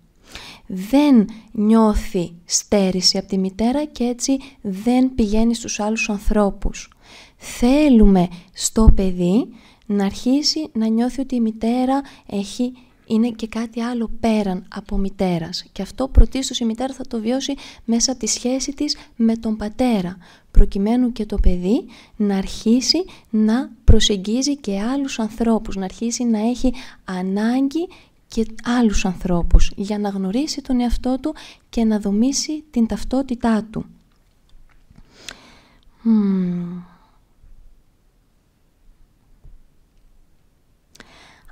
Δεν νιώθει στέρηση από τη μητέρα και έτσι δεν πηγαίνει στους άλλους ανθρώπους. Θέλουμε στο παιδί να αρχίσει να νιώθει ότι η μητέρα έχει είναι και κάτι άλλο πέραν από μητέρας. Και αυτό πρωτίστως η μητέρα θα το βιώσει μέσα από τη σχέση της με τον πατέρα, προκειμένου και το παιδί να αρχίσει να προσεγγίζει και άλλους ανθρώπους, να αρχίσει να έχει ανάγκη και άλλους ανθρώπους για να γνωρίσει τον εαυτό του και να δομήσει την ταυτότητά του.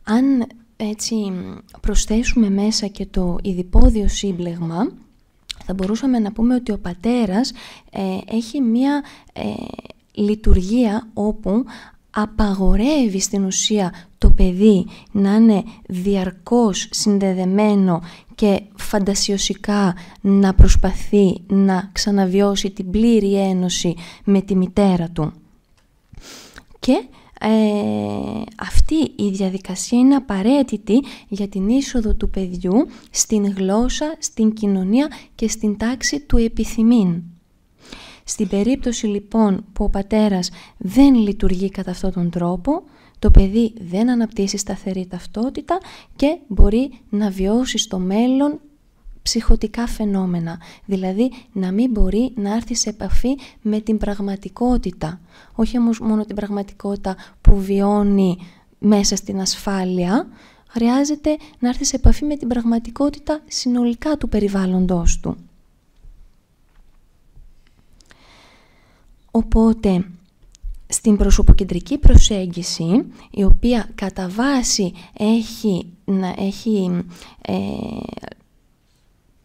Αν έτσι προσθέσουμε μέσα και το ειδιπόδιο σύμπλεγμα, θα μπορούσαμε να πούμε ότι ο πατέρας έχει μία λειτουργία όπου απαγορεύει στην ουσία το παιδί να είναι διαρκώς συνδεδεμένο και φαντασιωσικά να προσπαθεί να ξαναβιώσει την πλήρη ένωση με τη μητέρα του. Και αυτή η διαδικασία είναι απαραίτητη για την είσοδο του παιδιού στην γλώσσα, στην κοινωνία και στην τάξη του επιθυμήν. Στην περίπτωση λοιπόν που ο πατέρας δεν λειτουργεί κατά αυτόν τον τρόπο, το παιδί δεν αναπτύσσει σταθερή ταυτότητα και μπορεί να βιώσει στο μέλλον ψυχωτικά φαινόμενα, δηλαδή να μην μπορεί να έρθει σε επαφή με την πραγματικότητα. Όχι όμως μόνο την πραγματικότητα που βιώνει μέσα στην ασφάλεια, χρειάζεται να έρθει σε επαφή με την πραγματικότητα συνολικά του περιβάλλοντος του. Οπότε, στην προσωποκεντρική προσέγγιση, η οποία κατά βάση έχει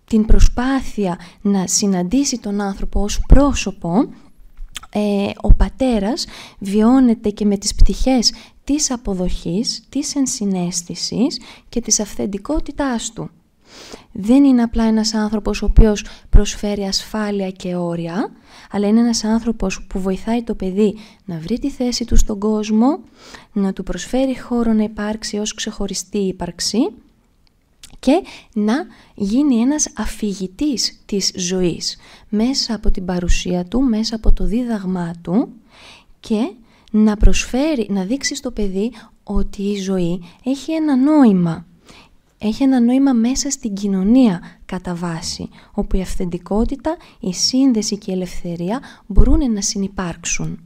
την προσπάθεια να συναντήσει τον άνθρωπο ως πρόσωπο, ο πατέρας βιώνεται και με τις πτυχές της αποδοχής, της ενσυναίσθησης και της αυθεντικότητάς του. Δεν είναι απλά ένας άνθρωπος ο οποίος προσφέρει ασφάλεια και όρια, αλλά είναι ένας άνθρωπος που βοηθάει το παιδί να βρει τη θέση του στον κόσμο, να του προσφέρει χώρο να υπάρξει ως ξεχωριστή ύπαρξη και να γίνει ένας αφηγητής της ζωής μέσα από την παρουσία του, μέσα από το δίδαγμά του και να προσφέρει, να δείξει στο παιδί ότι η ζωή έχει ένα νόημα. Έχει ένα νόημα μέσα στην κοινωνία κατά βάση, όπου η αυθεντικότητα, η σύνδεση και η ελευθερία μπορούν να συνυπάρξουν.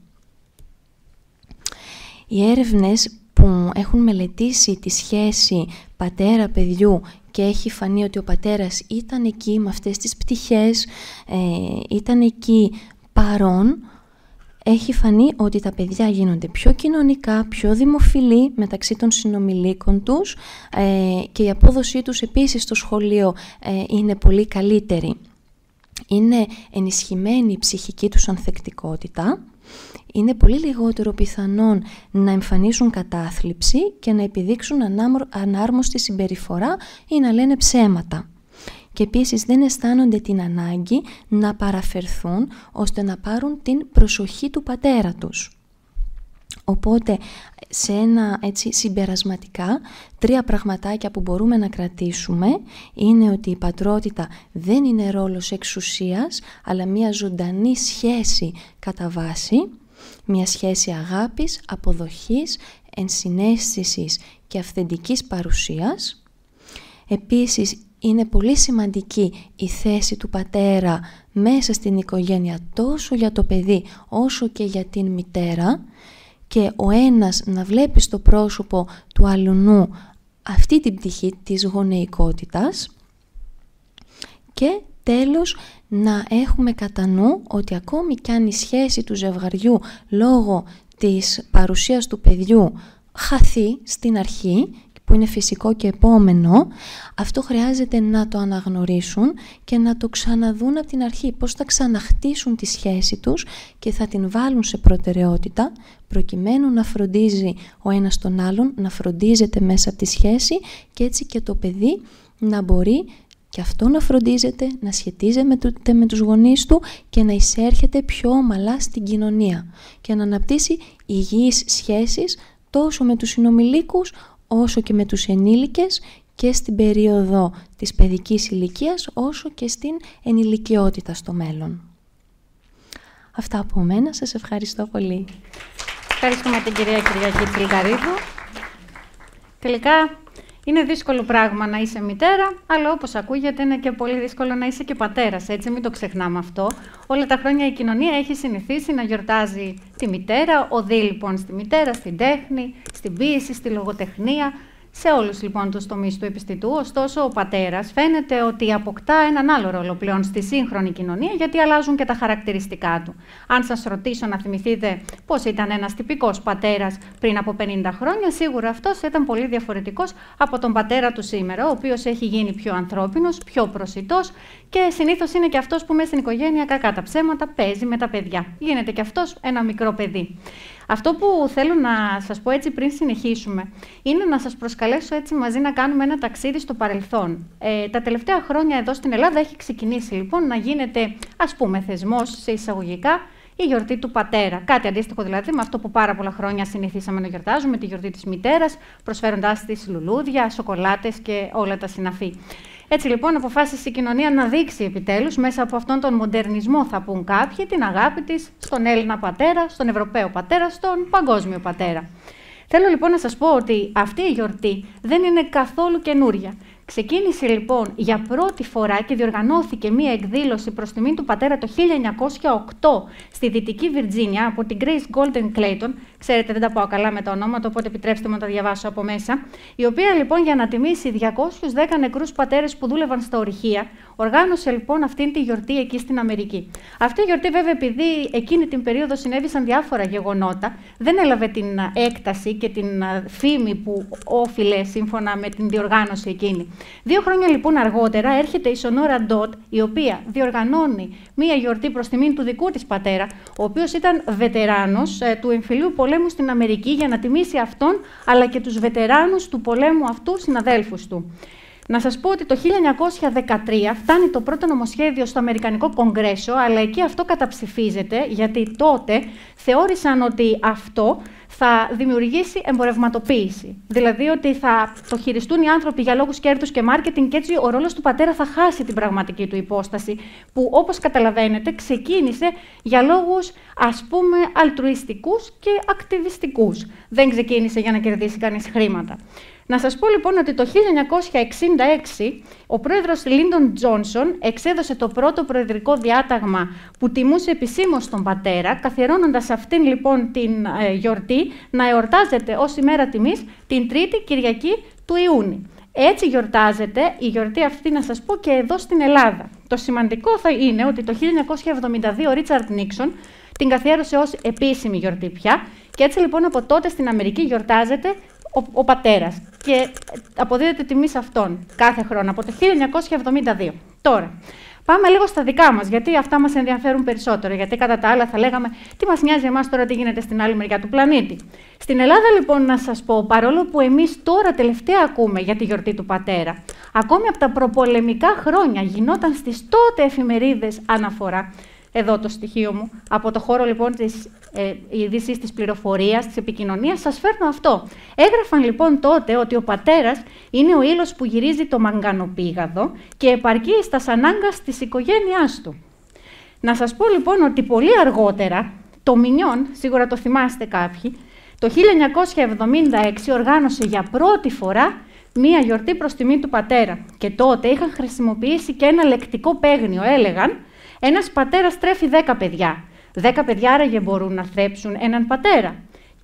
Οι έρευνες που έχουν μελετήσει τη σχέση πατέρα-παιδιού και έχει φανεί ότι ο πατέρας ήταν εκεί με αυτές τις πτυχές, ήταν εκεί παρόν, έχει φανεί ότι τα παιδιά γίνονται πιο κοινωνικά, πιο δημοφιλή μεταξύ των συνομιλίκων τους και η απόδοσή τους επίσης στο σχολείο είναι πολύ καλύτερη. Είναι ενισχυμένη η ψυχική τους ανθεκτικότητα, είναι πολύ λιγότερο πιθανόν να εμφανίσουν κατάθλιψη και να επιδείξουν ανάρμοστη συμπεριφορά ή να λένε ψέματα. Και επίσης δεν αισθάνονται την ανάγκη να παραφερθούν ώστε να πάρουν την προσοχή του πατέρα τους. Οπότε, έτσι συμπερασματικά, 3 πραγματάκια που μπορούμε να κρατήσουμε είναι ότι η πατρότητα δεν είναι ρόλος εξουσίας, αλλά μια ζωντανή σχέση κατά βάση, μια σχέση αγάπης, αποδοχής, ενσυναίσθησης και αυθεντικής παρουσίας. Επίσης, είναι πολύ σημαντική η θέση του πατέρα μέσα στην οικογένεια, τόσο για το παιδί όσο και για την μητέρα, και ο ένας να βλέπει στο πρόσωπο του αλουνού αυτή την πτυχή της γονεϊκότητας. Και τέλος, να έχουμε κατά νου ότι ακόμη κι αν η σχέση του ζευγαριού λόγω της παρουσίας του παιδιού χαθεί στην αρχή, που είναι φυσικό και επόμενο, αυτό χρειάζεται να το αναγνωρίσουν και να το ξαναδούν από την αρχή, πώς θα ξαναχτίσουν τη σχέση τους και θα την βάλουν σε προτεραιότητα, προκειμένου να φροντίζει ο ένας τον άλλον, να φροντίζεται μέσα από τη σχέση και έτσι και το παιδί να μπορεί και αυτό να φροντίζεται, να σχετίζεται με τους γονείς του και να εισέρχεται πιο ομαλά στην κοινωνία και να αναπτύσσει υγιείς σχέσεις τόσο με τους συνομιλίκους όσο και με τους ενήλικες και στην περίοδο της παιδικής ηλικίας όσο και στην ενηλικιότητα στο μέλλον. Αυτά από μένα. Σας ευχαριστώ πολύ. Ευχαριστούμε την κυρία Κυριακή Πληγαρίδου. Τελικά Είναι δύσκολο πράγμα να είσαι μητέρα, αλλά όπως ακούγεται είναι και πολύ δύσκολο να είσαι και πατέρας, έτσι, μην το ξεχνάμε αυτό. Όλα τα χρόνια η κοινωνία έχει συνηθίσει να γιορτάζει τη μητέρα, οδεί λοιπόν στη μητέρα, στην τέχνη, στην ποίηση, στη λογοτεχνία, σε όλους λοιπόν τους τομείς του επιστητού. Ωστόσο, ο πατέρας φαίνεται ότι αποκτά έναν άλλο ρόλο πλέον στη σύγχρονη κοινωνία, γιατί αλλάζουν και τα χαρακτηριστικά του. Αν σας ρωτήσω να θυμηθείτε πώς ήταν ένας τυπικός πατέρας πριν από 50 χρόνια, σίγουρα αυτός ήταν πολύ διαφορετικός από τον πατέρα του σήμερα, ο οποίος έχει γίνει πιο ανθρώπινος, πιο προσιτός και συνήθως είναι και αυτός που μέσα στην οικογένεια, κακά τα ψέματα, παίζει με τα παιδιά. Γίνεται και αυτός ένα μικρό παιδί. Αυτό που θέλω να σας πω έτσι πριν συνεχίσουμε, είναι να σας προσκαλέσω έτσι μαζί να κάνουμε ένα ταξίδι στο παρελθόν. Τα τελευταία χρόνια εδώ στην Ελλάδα έχει ξεκινήσει λοιπόν να γίνεται, ας πούμε, θεσμός σε εισαγωγικά η γιορτή του πατέρα. Κάτι αντίστοιχο δηλαδή με αυτό που πάρα πολλά χρόνια συνηθίσαμε να γιορτάζουμε, τη γιορτή της μητέρας, προσφέροντάς της λουλούδια, σοκολάτες και όλα τα συναφή. Έτσι λοιπόν αποφάσισε η κοινωνία να δείξει επιτέλους μέσα από αυτόν τον μοντερνισμό, θα πούν κάποιοι, την αγάπη της στον Έλληνα πατέρα, στον Ευρωπαίο πατέρα, στον παγκόσμιο πατέρα. Θέλω λοιπόν να σας πω ότι αυτή η γιορτή δεν είναι καθόλου καινούρια. Ξεκίνησε λοιπόν για πρώτη φορά και διοργανώθηκε μία εκδήλωση προς τιμή του πατέρα το 1908 στη Δυτική Βιρτζίνια από την Grace Golden Clayton. Ξέρετε, δεν τα πάω καλά με τα ονόματα, οπότε επιτρέψτε μου να τα διαβάσω από μέσα. Η οποία λοιπόν για να τιμήσει 210 νεκρούς πατέρες που δούλευαν στα ορυχεία, οργάνωσε λοιπόν αυτήν τη γιορτή εκεί στην Αμερική. Αυτή η γιορτή, βέβαια, επειδή εκείνη την περίοδο συνέβησαν διάφορα γεγονότα, δεν έλαβε την έκταση και την φήμη που όφιλε σύμφωνα με την διοργάνωση εκείνη. 2 χρόνια λοιπόν αργότερα έρχεται η Σονόρα Ντότ, η οποία διοργανώνει μία γιορτή προς τιμήν του δικού της πατέρα, ο οποίος ήταν βετεράνος του εμφυλίου πολέμου στην Αμερική, για να τιμήσει αυτόν αλλά και τους βετεράνους του πολέμου αυτού συναδέλφους του. Να σας πω ότι το 1913 φτάνει το πρώτο νομοσχέδιο στο Αμερικανικό Κογκρέσο, αλλά εκεί αυτό καταψηφίζεται, γιατί τότε θεώρησαν ότι αυτό θα δημιουργήσει εμπορευματοποίηση. Δηλαδή ότι θα το χειριστούν οι άνθρωποι για λόγους κέρδους και μάρκετινγκ και έτσι ο ρόλος του πατέρα θα χάσει την πραγματική του υπόσταση, που όπως καταλαβαίνετε ξεκίνησε για λόγους ας πούμε αλτρουιστικούς και ακτιβιστικούς. Δεν ξεκίνησε για να κερδίσει κανείς χρήματα. Να σας πω λοιπόν ότι το 1966 ο πρόεδρος Λίντον Τζόνσον εξέδωσε το πρώτο προεδρικό διάταγμα που τιμούσε επισήμως τον πατέρα, καθιερώνοντας αυτήν λοιπόν την γιορτή να εορτάζεται ως ημέρα τιμής την Τρίτη Κυριακή του Ιούνιου. Έτσι γιορτάζεται η γιορτή αυτή, να σας πω, και εδώ στην Ελλάδα. Το σημαντικό θα είναι ότι το 1972 ο Ρίτσαρντ Νίξον την καθιέρωσε ως επίσημη γιορτή πια και έτσι λοιπόν από τότε στην Αμερική γιορτάζεται ο πατέρας και αποδίδεται τιμή σε αυτόν κάθε χρόνο από το 1972. Τώρα, πάμε λίγο στα δικά μας, γιατί αυτά μας ενδιαφέρουν περισσότερο, γιατί κατά τα άλλα θα λέγαμε τι μας νοιάζει εμάς τώρα τι γίνεται στην άλλη μεριά του πλανήτη. Στην Ελλάδα λοιπόν να σας πω, παρόλο που εμείς τώρα τελευταία ακούμε για τη γιορτή του πατέρα, ακόμη από τα προπολεμικά χρόνια γινόταν στις τότε εφημερίδες αναφορά, εδώ το στοιχείο μου, από το χώρο λοιπόν της είδησης, της πληροφορίας, της επικοινωνίας, σας φέρνω αυτό. Έγραφαν λοιπόν τότε ότι ο πατέρας είναι ο ήλος που γυρίζει το μαγκανοπήγαδο και επαρκεί στα ανάγκας της οικογένειάς του. Να σας πω λοιπόν ότι πολύ αργότερα, το Μινιόν, σίγουρα το θυμάστε κάποιοι, το 1976 οργάνωσε για πρώτη φορά μία γιορτή προς τιμή του πατέρα και τότε είχαν χρησιμοποιήσει και ένα λεκτικό παίγνιο, έλεγαν ένας πατέρας τρέφει 10 παιδιά. 10 παιδιά άραγε μπορούν να θρέψουν έναν πατέρα.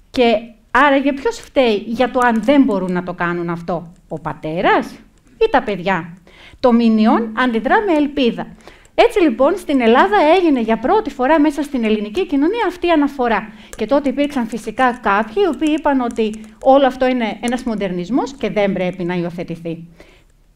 Και άραγε ποιος φταίει για το αν δεν μπορούν να το κάνουν αυτό, ο πατέρας ή τα παιδιά. Το Μινιόν αντιδρά με ελπίδα. Έτσι λοιπόν στην Ελλάδα έγινε για πρώτη φορά μέσα στην ελληνική κοινωνία αυτή η αναφορά. Και τότε υπήρξαν φυσικά κάποιοι οι οποίοι είπαν ότι όλο αυτό είναι ένας μοντερνισμός και δεν πρέπει να υιοθετηθεί.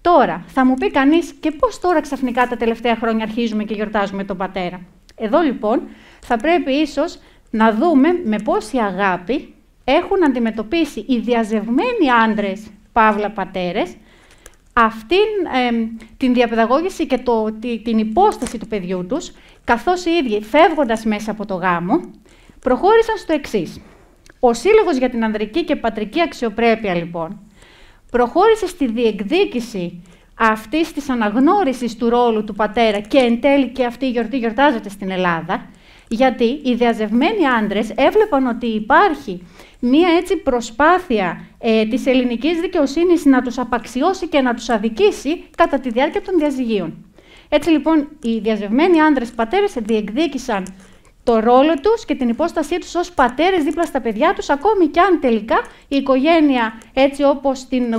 Τώρα, θα μου πει κανείς και πώς τώρα ξαφνικά τα τελευταία χρόνια αρχίζουμε και γιορτάζουμε τον πατέρα. Εδώ λοιπόν θα πρέπει ίσως να δούμε με πόση αγάπη έχουν αντιμετωπίσει οι διαζευμένοι άντρες, παύλα πατέρες, αυτήν την διαπαιδαγώγηση και την υπόσταση του παιδιού τους, καθώς οι ίδιοι φεύγοντας μέσα από το γάμο, προχώρησαν στο εξής. Ο Σύλλογος για την Ανδρική και Πατρική Αξιοπρέπεια λοιπόν, προχώρησε στη διεκδίκηση αυτής της αναγνώρισης του ρόλου του πατέρα και εν τέλει και αυτή η γιορτή γιορτάζεται στην Ελλάδα, Γιατί οι διαζευμένοι άντρες έβλεπαν ότι υπάρχει μία έτσι προσπάθεια της ελληνικής δικαιοσύνης να τους απαξιώσει και να τους αδικήσει κατά τη διάρκεια των διαζυγίων. Έτσι λοιπόν οι διαζευμένοι άντρες πατέρες διεκδίκησαν το ρόλο τους και την υπόστασή τους ως πατέρες δίπλα στα παιδιά τους, ακόμη και αν τελικά η οικογένεια, έτσι όπως την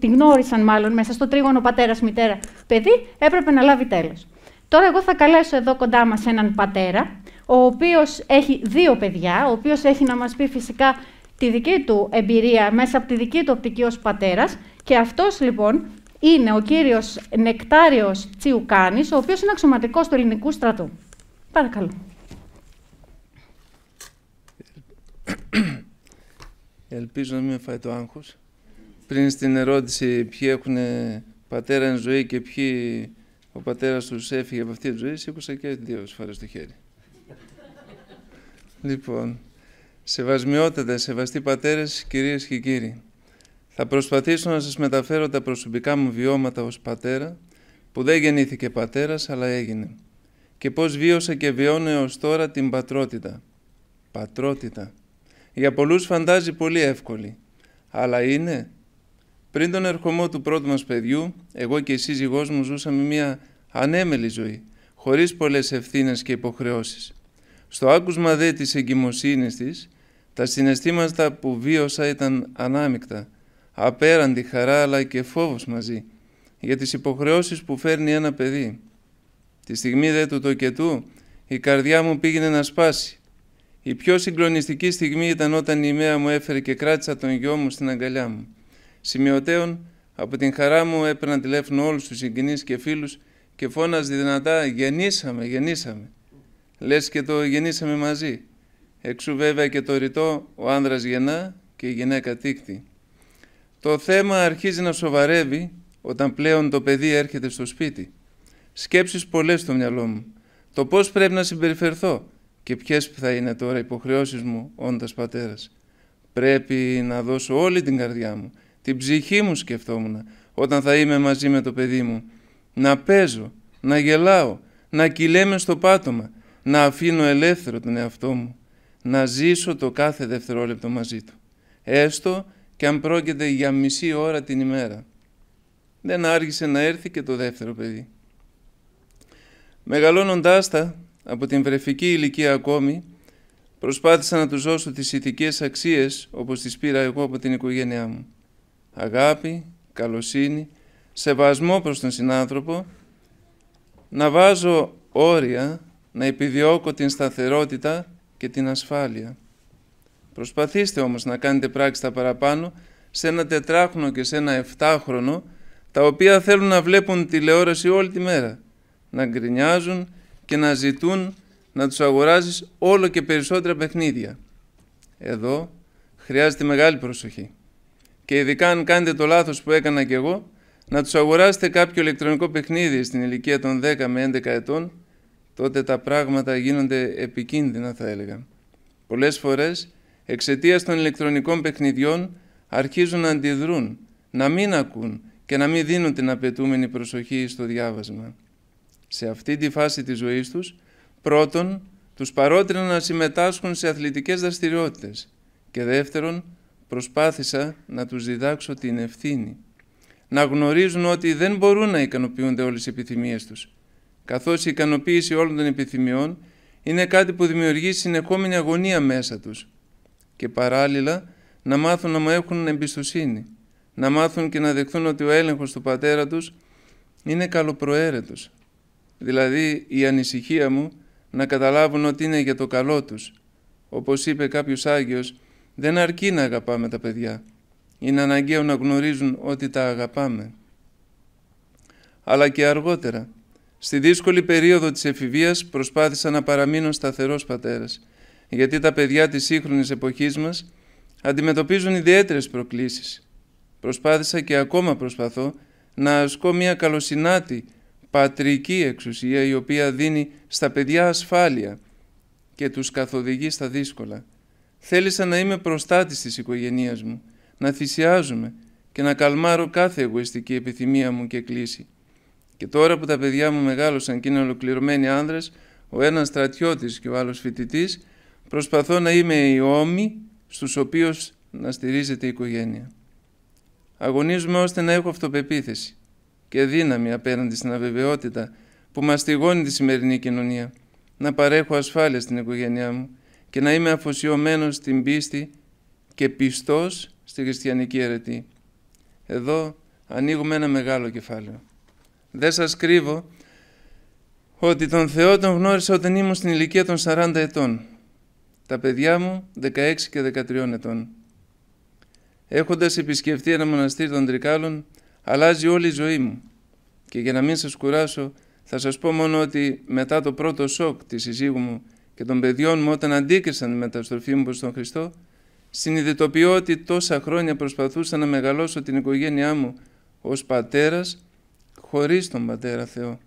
γνώρισαν μάλλον μέσα στο τρίγωνο πατέρας, μητέρα, παιδί, έπρεπε να λάβει τέλος. Τώρα εγώ θα καλέσω εδώ κοντά μας έναν πατέρα, ο οποίος έχει 2 παιδιά, ο οποίος έχει να μας πει φυσικά τη δική του εμπειρία μέσα από τη δική του οπτική ως πατέρας, και αυτός λοιπόν είναι ο κύριος Νεκτάριος Τσιουκάνης, ο οποίος είναι αξιωματικός του Ελληνικού Στρατού. Παρακαλώ. Ελπίζω να μην με φάει το άγχος. Πριν στην ερώτηση ποιοι έχουν πατέρα εν ζωή και ποιοι ο πατέρας τους έφυγε από αυτή τη ζωή, σήκωσα και 2 φορές το χέρι. Λοιπόν, σεβασμιότατες, σεβαστοί πατέρες, κυρίες και κύριοι, θα προσπαθήσω να σας μεταφέρω τα προσωπικά μου βιώματα ως πατέρα, που δεν γεννήθηκε πατέρας, αλλά έγινε. Και πώς βίωσα και βιώνω έως τώρα την πατρότητα. Πατρότητα. Για πολλούς φαντάζει πολύ εύκολη, αλλά είναι. Πριν τον ερχομό του πρώτου μας παιδιού, εγώ και η σύζυγός μου ζούσαμε μια ανέμελη ζωή, χωρίς πολλές ευθύνες και υποχρεώσεις. Στο άκουσμα δε της εγκυμοσύνης της, τα συναισθήματα που βίωσα ήταν ανάμεικτα, απέραντη χαρά αλλά και φόβος μαζί, για τις υποχρεώσεις που φέρνει ένα παιδί. Τη στιγμή δε του τοκετού, η καρδιά μου πήγαινε να σπάσει. Η πιο συγκλονιστική στιγμή ήταν όταν η μαία μου έφερε και κράτησα τον γιο μου στην αγκαλιά μου. Σημειωτέων, από την χαρά μου έπαιρνα τηλέφωνο όλους τους συγγενείς και φίλους και φώναζε δυνατά «Γεννήσαμε, γεννήσαμε». Λες και το γεννήσαμε μαζί. Εξού βέβαια και το ρητό «Ο άνδρας γεννά και η γυναίκα τύκτη». Το θέμα αρχίζει να σοβαρεύει όταν πλέον το παιδί έρχεται στο σπίτι. Σκέψεις πολλές στο μυαλό μου. Το πώς πρέπει να συμπεριφερθώ και ποιες θα είναι τώρα οι υποχρεώσεις μου όντας πατέρας. Πρέπει να δώσω όλη την καρδιά μου, την ψυχή μου σκεφτόμουν όταν θα είμαι μαζί με το παιδί μου. Να παίζω, να γελάω, να κυλέμαι στο πάτωμα, να αφήνω ελεύθερο τον εαυτό μου, να ζήσω το κάθε δευτερόλεπτο μαζί του. Έστω και αν πρόκειται για μισή ώρα την ημέρα. Δεν άργησε να έρθει και το δεύτερο παιδί. Μεγαλώνοντάς τα, από την βρεφική ηλικία ακόμη, προσπάθησα να τους δώσω τις ηθικές αξίες όπως τις πήρα εγώ από την οικογένειά μου. Αγάπη, καλοσύνη, σεβασμό προς τον συνάνθρωπο, να βάζω όρια, να επιδιώκω την σταθερότητα και την ασφάλεια. Προσπαθήστε όμως να κάνετε πράξη τα παραπάνω σε ένα 4χρονο και σε ένα 7χρονο, τα οποία θέλουν να βλέπουν τηλεόραση όλη τη μέρα, να γκρινιάζουν και να ζητούν να τους αγοράζεις όλο και περισσότερα παιχνίδια. Εδώ χρειάζεται μεγάλη προσοχή. Και ειδικά αν κάνετε το λάθος που έκανα κι εγώ, να τους αγοράσετε κάποιο ηλεκτρονικό παιχνίδι στην ηλικία των 10 με 11 ετών, τότε τα πράγματα γίνονται επικίνδυνα, θα έλεγα. Πολλές φορές, εξαιτίας των ηλεκτρονικών παιχνιδιών, αρχίζουν να αντιδρούν, να μην ακούν και να μην δίνουν την απαιτούμενη προσοχή στο διάβασμα. Σε αυτή τη φάση της ζωής τους, πρώτον, τους παρότρινα να συμμετάσχουν σε αθλητικές δραστηριότητες και δεύτερον, προσπάθησα να τους διδάξω την ευθύνη. Να γνωρίζουν ότι δεν μπορούν να ικανοποιούνται όλες οι επιθυμίες τους, καθώς η ικανοποίηση όλων των επιθυμιών είναι κάτι που δημιουργεί συνεχόμενη αγωνία μέσα τους και παράλληλα να μάθουν να μου έχουν εμπιστοσύνη, να μάθουν και να δεχθούν ότι ο έλεγχος του πατέρα τους είναι καλοπροαίρετος. Δηλαδή η ανησυχία μου να καταλάβουν ότι είναι για το καλό τους. Όπως είπε κάποιος Άγιος, δεν αρκεί να αγαπάμε τα παιδιά. Είναι αναγκαίο να γνωρίζουν ότι τα αγαπάμε. Αλλά και αργότερα, στη δύσκολη περίοδο της εφηβείας προσπάθησα να παραμείνω σταθερός πατέρας, γιατί τα παιδιά της σύγχρονης εποχής μας αντιμετωπίζουν ιδιαίτερες προκλήσεις. Προσπάθησα και ακόμα προσπαθώ να ασκώ μια καλοσυνάτη πατρική εξουσία η οποία δίνει στα παιδιά ασφάλεια και τους καθοδηγεί στα δύσκολα. Θέλησα να είμαι προστάτης της οικογένειας μου, να θυσιάζομαι και να καλμάρω κάθε εγωιστική επιθυμία μου και κλίση. Και τώρα που τα παιδιά μου μεγάλωσαν και είναι ολοκληρωμένοι άνδρες, ο ένας στρατιώτης και ο άλλος φοιτητής, προσπαθώ να είμαι οι ώμοι στους οποίους να στηρίζεται η οικογένεια. Αγωνίζομαι ώστε να έχω αυτοπεποίθηση και δύναμη απέναντι στην αβεβαιότητα που μαστιγώνει τη σημερινή κοινωνία, να παρέχω ασφάλεια στην οικογένειά μου και να είμαι αφοσιωμένος στην πίστη και πιστός στη χριστιανική αιρετή. Εδώ ανοίγουμε ένα μεγάλο κεφάλαιο. Δεν σας κρύβω ότι τον Θεό τον γνώρισα όταν ήμουν στην ηλικία των 40 ετών. Τα παιδιά μου 16 και 13 ετών. Έχοντας επισκεφτεί ένα μοναστήρι των Τρικάλων, αλλάζει όλη η ζωή μου. Και για να μην σας κουράσω, θα σας πω μόνο ότι μετά το πρώτο σοκ της συζύγου μου και των παιδιών μου όταν αντίκρισαν τη μεταστροφή μου προς τον Χριστό, συνειδητοποιώ ότι τόσα χρόνια προσπαθούσα να μεγαλώσω την οικογένειά μου ως πατέρας, χωρίς τον Πατέρα Θεό.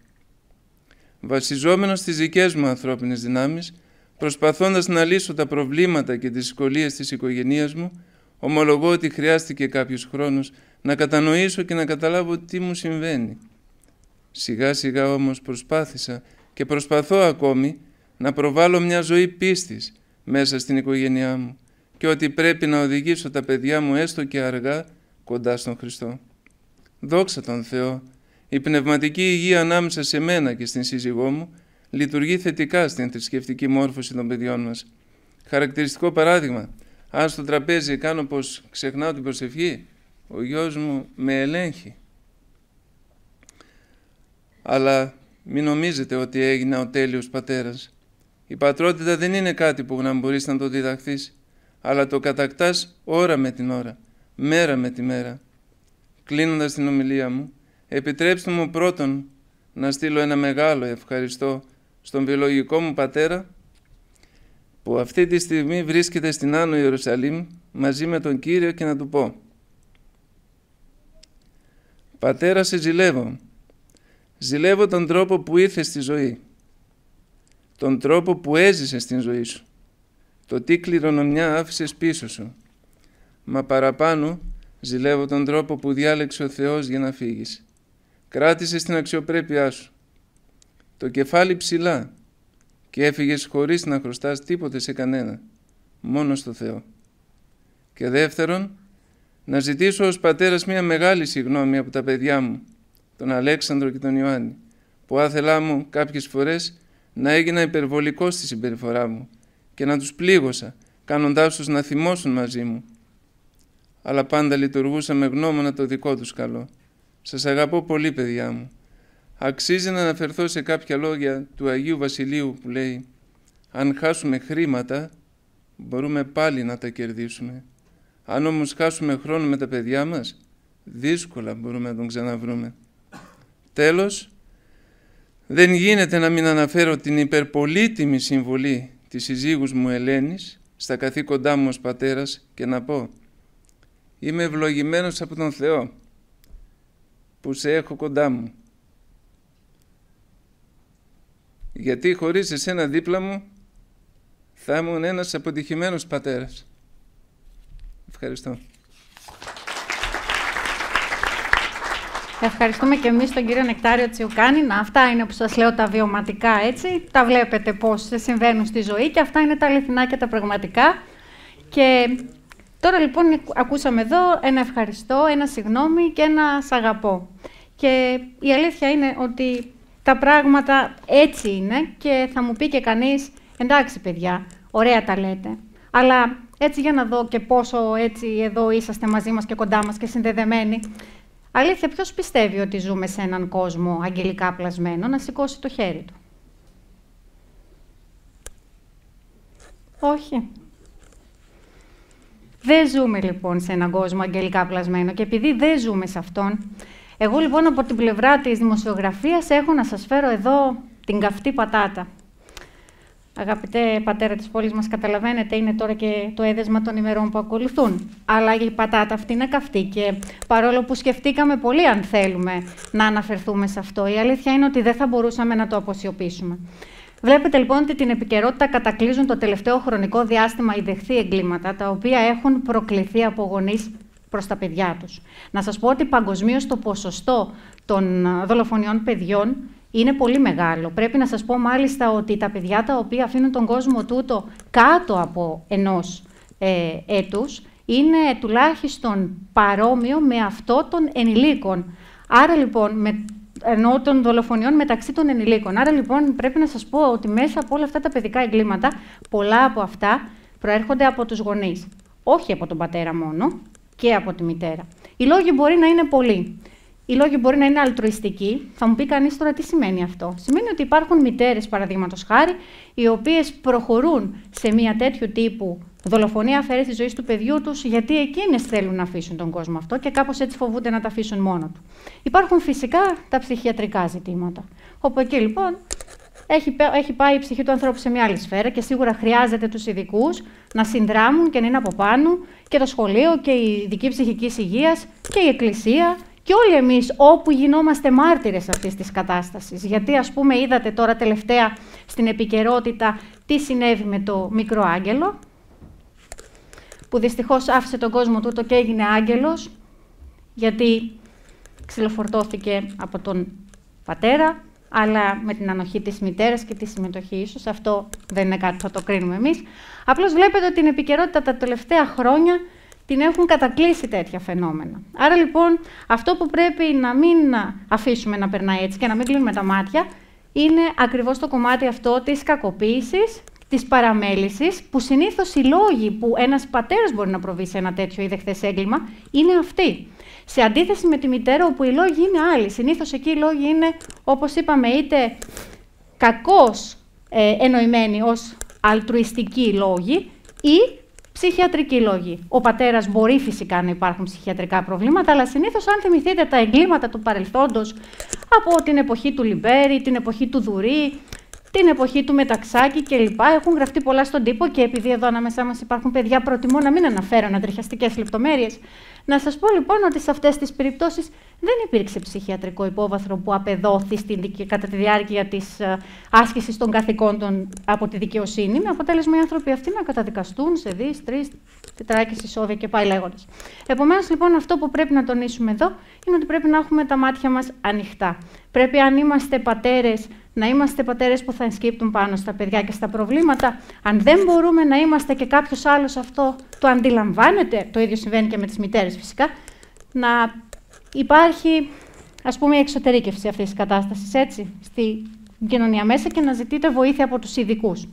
Βασιζόμενος στις δικές μου ανθρώπινες δυνάμεις, προσπαθώντας να λύσω τα προβλήματα και τις δυσκολίες της οικογένειας μου, ομολογώ ότι χρειάστηκε κάποιος χρόνος να κατανοήσω και να καταλάβω τι μου συμβαίνει. Σιγά σιγά όμως προσπάθησα και προσπαθώ ακόμη να προβάλλω μια ζωή πίστης μέσα στην οικογένειά μου και ότι πρέπει να οδηγήσω τα παιδιά μου έστω και αργά κοντά στον Χριστό. Δόξα τον Θεό, η πνευματική υγεία ανάμεσα σε μένα και στην σύζυγό μου λειτουργεί θετικά στην θρησκευτική μόρφωση των παιδιών μας. Χαρακτηριστικό παράδειγμα, αν στο τραπέζι κάνω πως ξεχνάω την προσευχή, ο γιος μου με ελέγχει. Αλλά μην νομίζετε ότι έγινα ο τέλειος πατέρας. Η πατρότητα δεν είναι κάτι που να μπορείς να το διδαχθείς, αλλά το κατακτάς ώρα με την ώρα, μέρα με τη μέρα. Κλείνοντας την ομιλία μου, επιτρέψτε μου πρώτον να στείλω ένα μεγάλο ευχαριστώ στον βιολογικό μου πατέρα, που αυτή τη στιγμή βρίσκεται στην Άνω Ιερουσαλήμ μαζί με τον Κύριο, και να του πω: Πατέρα, σε ζηλεύω. Ζηλεύω τον τρόπο που ήρθες στη ζωή, τον τρόπο που έζησες στην ζωή σου, το τι κληρονομιά άφησες πίσω σου. Μα παραπάνω ζηλεύω τον τρόπο που διάλεξε ο Θεός για να φύγεις. Κράτησες την αξιοπρέπειά σου, το κεφάλι ψηλά, και έφυγες χωρίς να χρωστάς τίποτε σε κανένα, μόνο στο Θεό. Και δεύτερον, να ζητήσω ως πατέρας μια μεγάλη συγγνώμη από τα παιδιά μου, τον Αλέξανδρο και τον Ιωάννη, που άθελά μου κάποιες φορές να έγινα υπερβολικός στη συμπεριφορά μου και να τους πλήγωσα, κάνοντάς τους να θυμώσουν μαζί μου. Αλλά πάντα λειτουργούσα με γνώμονα το δικό τους καλό. Σας αγαπώ πολύ, παιδιά μου. Αξίζει να αναφερθώ σε κάποια λόγια του Αγίου Βασιλείου που λέει: αν χάσουμε χρήματα, μπορούμε πάλι να τα κερδίσουμε. Αν όμως χάσουμε χρόνο με τα παιδιά μας, δύσκολα μπορούμε να τον ξαναβρούμε. Τέλος, δεν γίνεται να μην αναφέρω την υπερπολίτιμη συμβολή της συζύγους μου Ελένης στα καθήκοντά μου ως πατέρας και να πω: είμαι ευλογημένος από τον Θεό που σε έχω κοντά μου. Γιατί χωρίς εσένα δίπλα μου θα ήμουν ένας αποτυχημένος πατέρας. Ευχαριστώ. Ευχαριστούμε και εμείς τον κύριο Νεκτάριο Τσιουκάνη. Αυτά είναι που σας λέω τα βιωματικά, έτσι. Τα βλέπετε πώς συμβαίνουν στη ζωή και αυτά είναι τα αληθινά και τα πραγματικά. Και τώρα λοιπόν ακούσαμε εδώ ένα ευχαριστώ, ένα συγγνώμη και ένα σ' αγαπώ. Και η αλήθεια είναι ότι τα πράγματα έτσι είναι και θα μου πει και κανείς: εντάξει παιδιά, ωραία τα λέτε. Αλλά έτσι για να δω και πόσο έτσι εδώ είσαστε μαζί μας και κοντά μας και συνδεδεμένοι. Αλήθεια, ποιος πιστεύει ότι ζούμε σε έναν κόσμο αγγελικά πλασμένο? Να σηκώσει το χέρι του. Όχι. Δεν ζούμε λοιπόν σε έναν κόσμο αγγελικά πλασμένο και επειδή δεν ζούμε σε αυτόν, εγώ λοιπόν από την πλευρά της δημοσιογραφίας έχω να σας φέρω εδώ την καυτή πατάτα. Αγαπητέ πατέρα της πόλης μας, καταλαβαίνετε, είναι τώρα και το έδεσμα των ημερών που ακολουθούν. Αλλά η πατάτα αυτή είναι καυτή και παρόλο που σκεφτήκαμε πολύ αν θέλουμε να αναφερθούμε σε αυτό, η αλήθεια είναι ότι δεν θα μπορούσαμε να το αποσιωπήσουμε. Βλέπετε λοιπόν ότι την επικαιρότητα κατακλείζουν το τελευταίο χρονικό διάστημα οι δεχθή εγκλήματα, τα οποία έχουν προκληθεί από γονείς προς τα παιδιά τους. Να σας πω ότι παγκοσμίως το ποσοστό των δολοφονιών παιδιών είναι πολύ μεγάλο. Πρέπει να σας πω μάλιστα ότι τα παιδιά τα οποία αφήνουν τον κόσμο τούτο κάτω από ενός έτους είναι τουλάχιστον παρόμοιο με αυτό των ενηλίκων. Άρα λοιπόν, ενώ των δολοφονιών μεταξύ των ενηλίκων. Άρα λοιπόν πρέπει να σας πω ότι μέσα από όλα αυτά τα παιδικά εγκλήματα, πολλά από αυτά προέρχονται από τους γονείς. Όχι από τον πατέρα μόνο, και από τη μητέρα. Οι λόγοι μπορεί να είναι πολλοί. Οι λόγοι μπορεί να είναι αλτρουιστικοί. Θα μου πει κανείς τώρα τι σημαίνει αυτό. Σημαίνει ότι υπάρχουν μητέρες, παραδείγματος χάρη, οι οποίες προχωρούν σε μια τέτοιου τύπου δολοφονία αφαίρεση της ζωής του παιδιού τους, γιατί εκείνες θέλουν να αφήσουν τον κόσμο αυτό και κάπως έτσι φοβούνται να τα αφήσουν μόνο του. Υπάρχουν φυσικά τα ψυχιατρικά ζητήματα. Όπου εκεί λοιπόν έχει πάει η ψυχή του ανθρώπου σε μια άλλη σφαίρα και σίγουρα χρειάζεται τους ειδικούς να συνδράμουν και να είναι από πάνω και το σχολείο και η ειδική ψυχικής υγείας και η εκκλησία και όλοι εμείς όπου γινόμαστε μάρτυρες αυτής της κατάστασης. Γιατί ας πούμε είδατε τώρα τελευταία στην επικαιρότητα τι συνέβη με το μικρό άγγελο, που δυστυχώς άφησε τον κόσμο τούτο και έγινε άγγελος, γιατί ξυλοφορτώθηκε από τον πατέρα, αλλά με την ανοχή της μητέρας και τη συμμετοχή ίσως. Αυτό δεν είναι κάτι που θα το κρίνουμε εμείς. Απλώς βλέπετε ότι την επικαιρότητα τα τελευταία χρόνια την έχουν κατακλείσει τέτοια φαινόμενα. Άρα λοιπόν αυτό που πρέπει να μην αφήσουμε να περνάει έτσι και να μην κλείνουμε τα μάτια είναι ακριβώς το κομμάτι αυτό της κακοποίησης, της παραμέλησης, που συνήθως οι λόγοι που ένας πατέρας μπορεί να προβεί σε ένα τέτοιο ιδεχθές έγκλημα είναι αυτοί. Σε αντίθεση με τη μητέρα, όπου οι λόγοι είναι άλλοι. Συνήθως εκεί οι λόγοι είναι, όπως είπαμε, είτε κακώς εννοημένοι ως αλτρουιστικοί λόγοι ή ψυχιατρικοί λόγοι. Ο πατέρας μπορεί φυσικά να υπάρχουν ψυχιατρικά προβλήματα, αλλά συνήθως, αν θυμηθείτε τα εγκλήματα του παρελθόντος από την εποχή του Λιμπέρι, την εποχή του Δουρί, την εποχή του Μεταξάκη κλπ. Έχουν γραφτεί πολλά στον τύπο και επειδή εδώ ανάμεσά μας υπάρχουν παιδιά, προτιμώ να μην αναφέρω ανατριχιαστικές λεπτομέρειες. Να σας πω λοιπόν ότι σε αυτές τις περιπτώσεις δεν υπήρξε ψυχιατρικό υπόβαθρο που απεδόθη κατά τη διάρκεια της άσκησης των καθηκόντων από τη δικαιοσύνη, με αποτέλεσμα οι άνθρωποι αυτοί να καταδικαστούν σε 2, 3, τετράκες ισόβια και πάει λέγοντας. Επομένως λοιπόν αυτό που πρέπει να τονίσουμε εδώ είναι ότι πρέπει να έχουμε τα μάτια μας ανοιχτά. Πρέπει, αν είμαστε πατέρες, να είμαστε πατέρες που θα ενσκύπτουν πάνω στα παιδιά και στα προβλήματα. Αν δεν μπορούμε να είμαστε και κάποιος άλλος αυτό το αντιλαμβάνεται, το ίδιο συμβαίνει και με τις μητέρες φυσικά, να υπάρχει, ας πούμε, η εξωτερήκευση αυτής της κατάστασης, έτσι, στη κοινωνία μέσα και να ζητείτε βοήθεια από τους ειδικούς.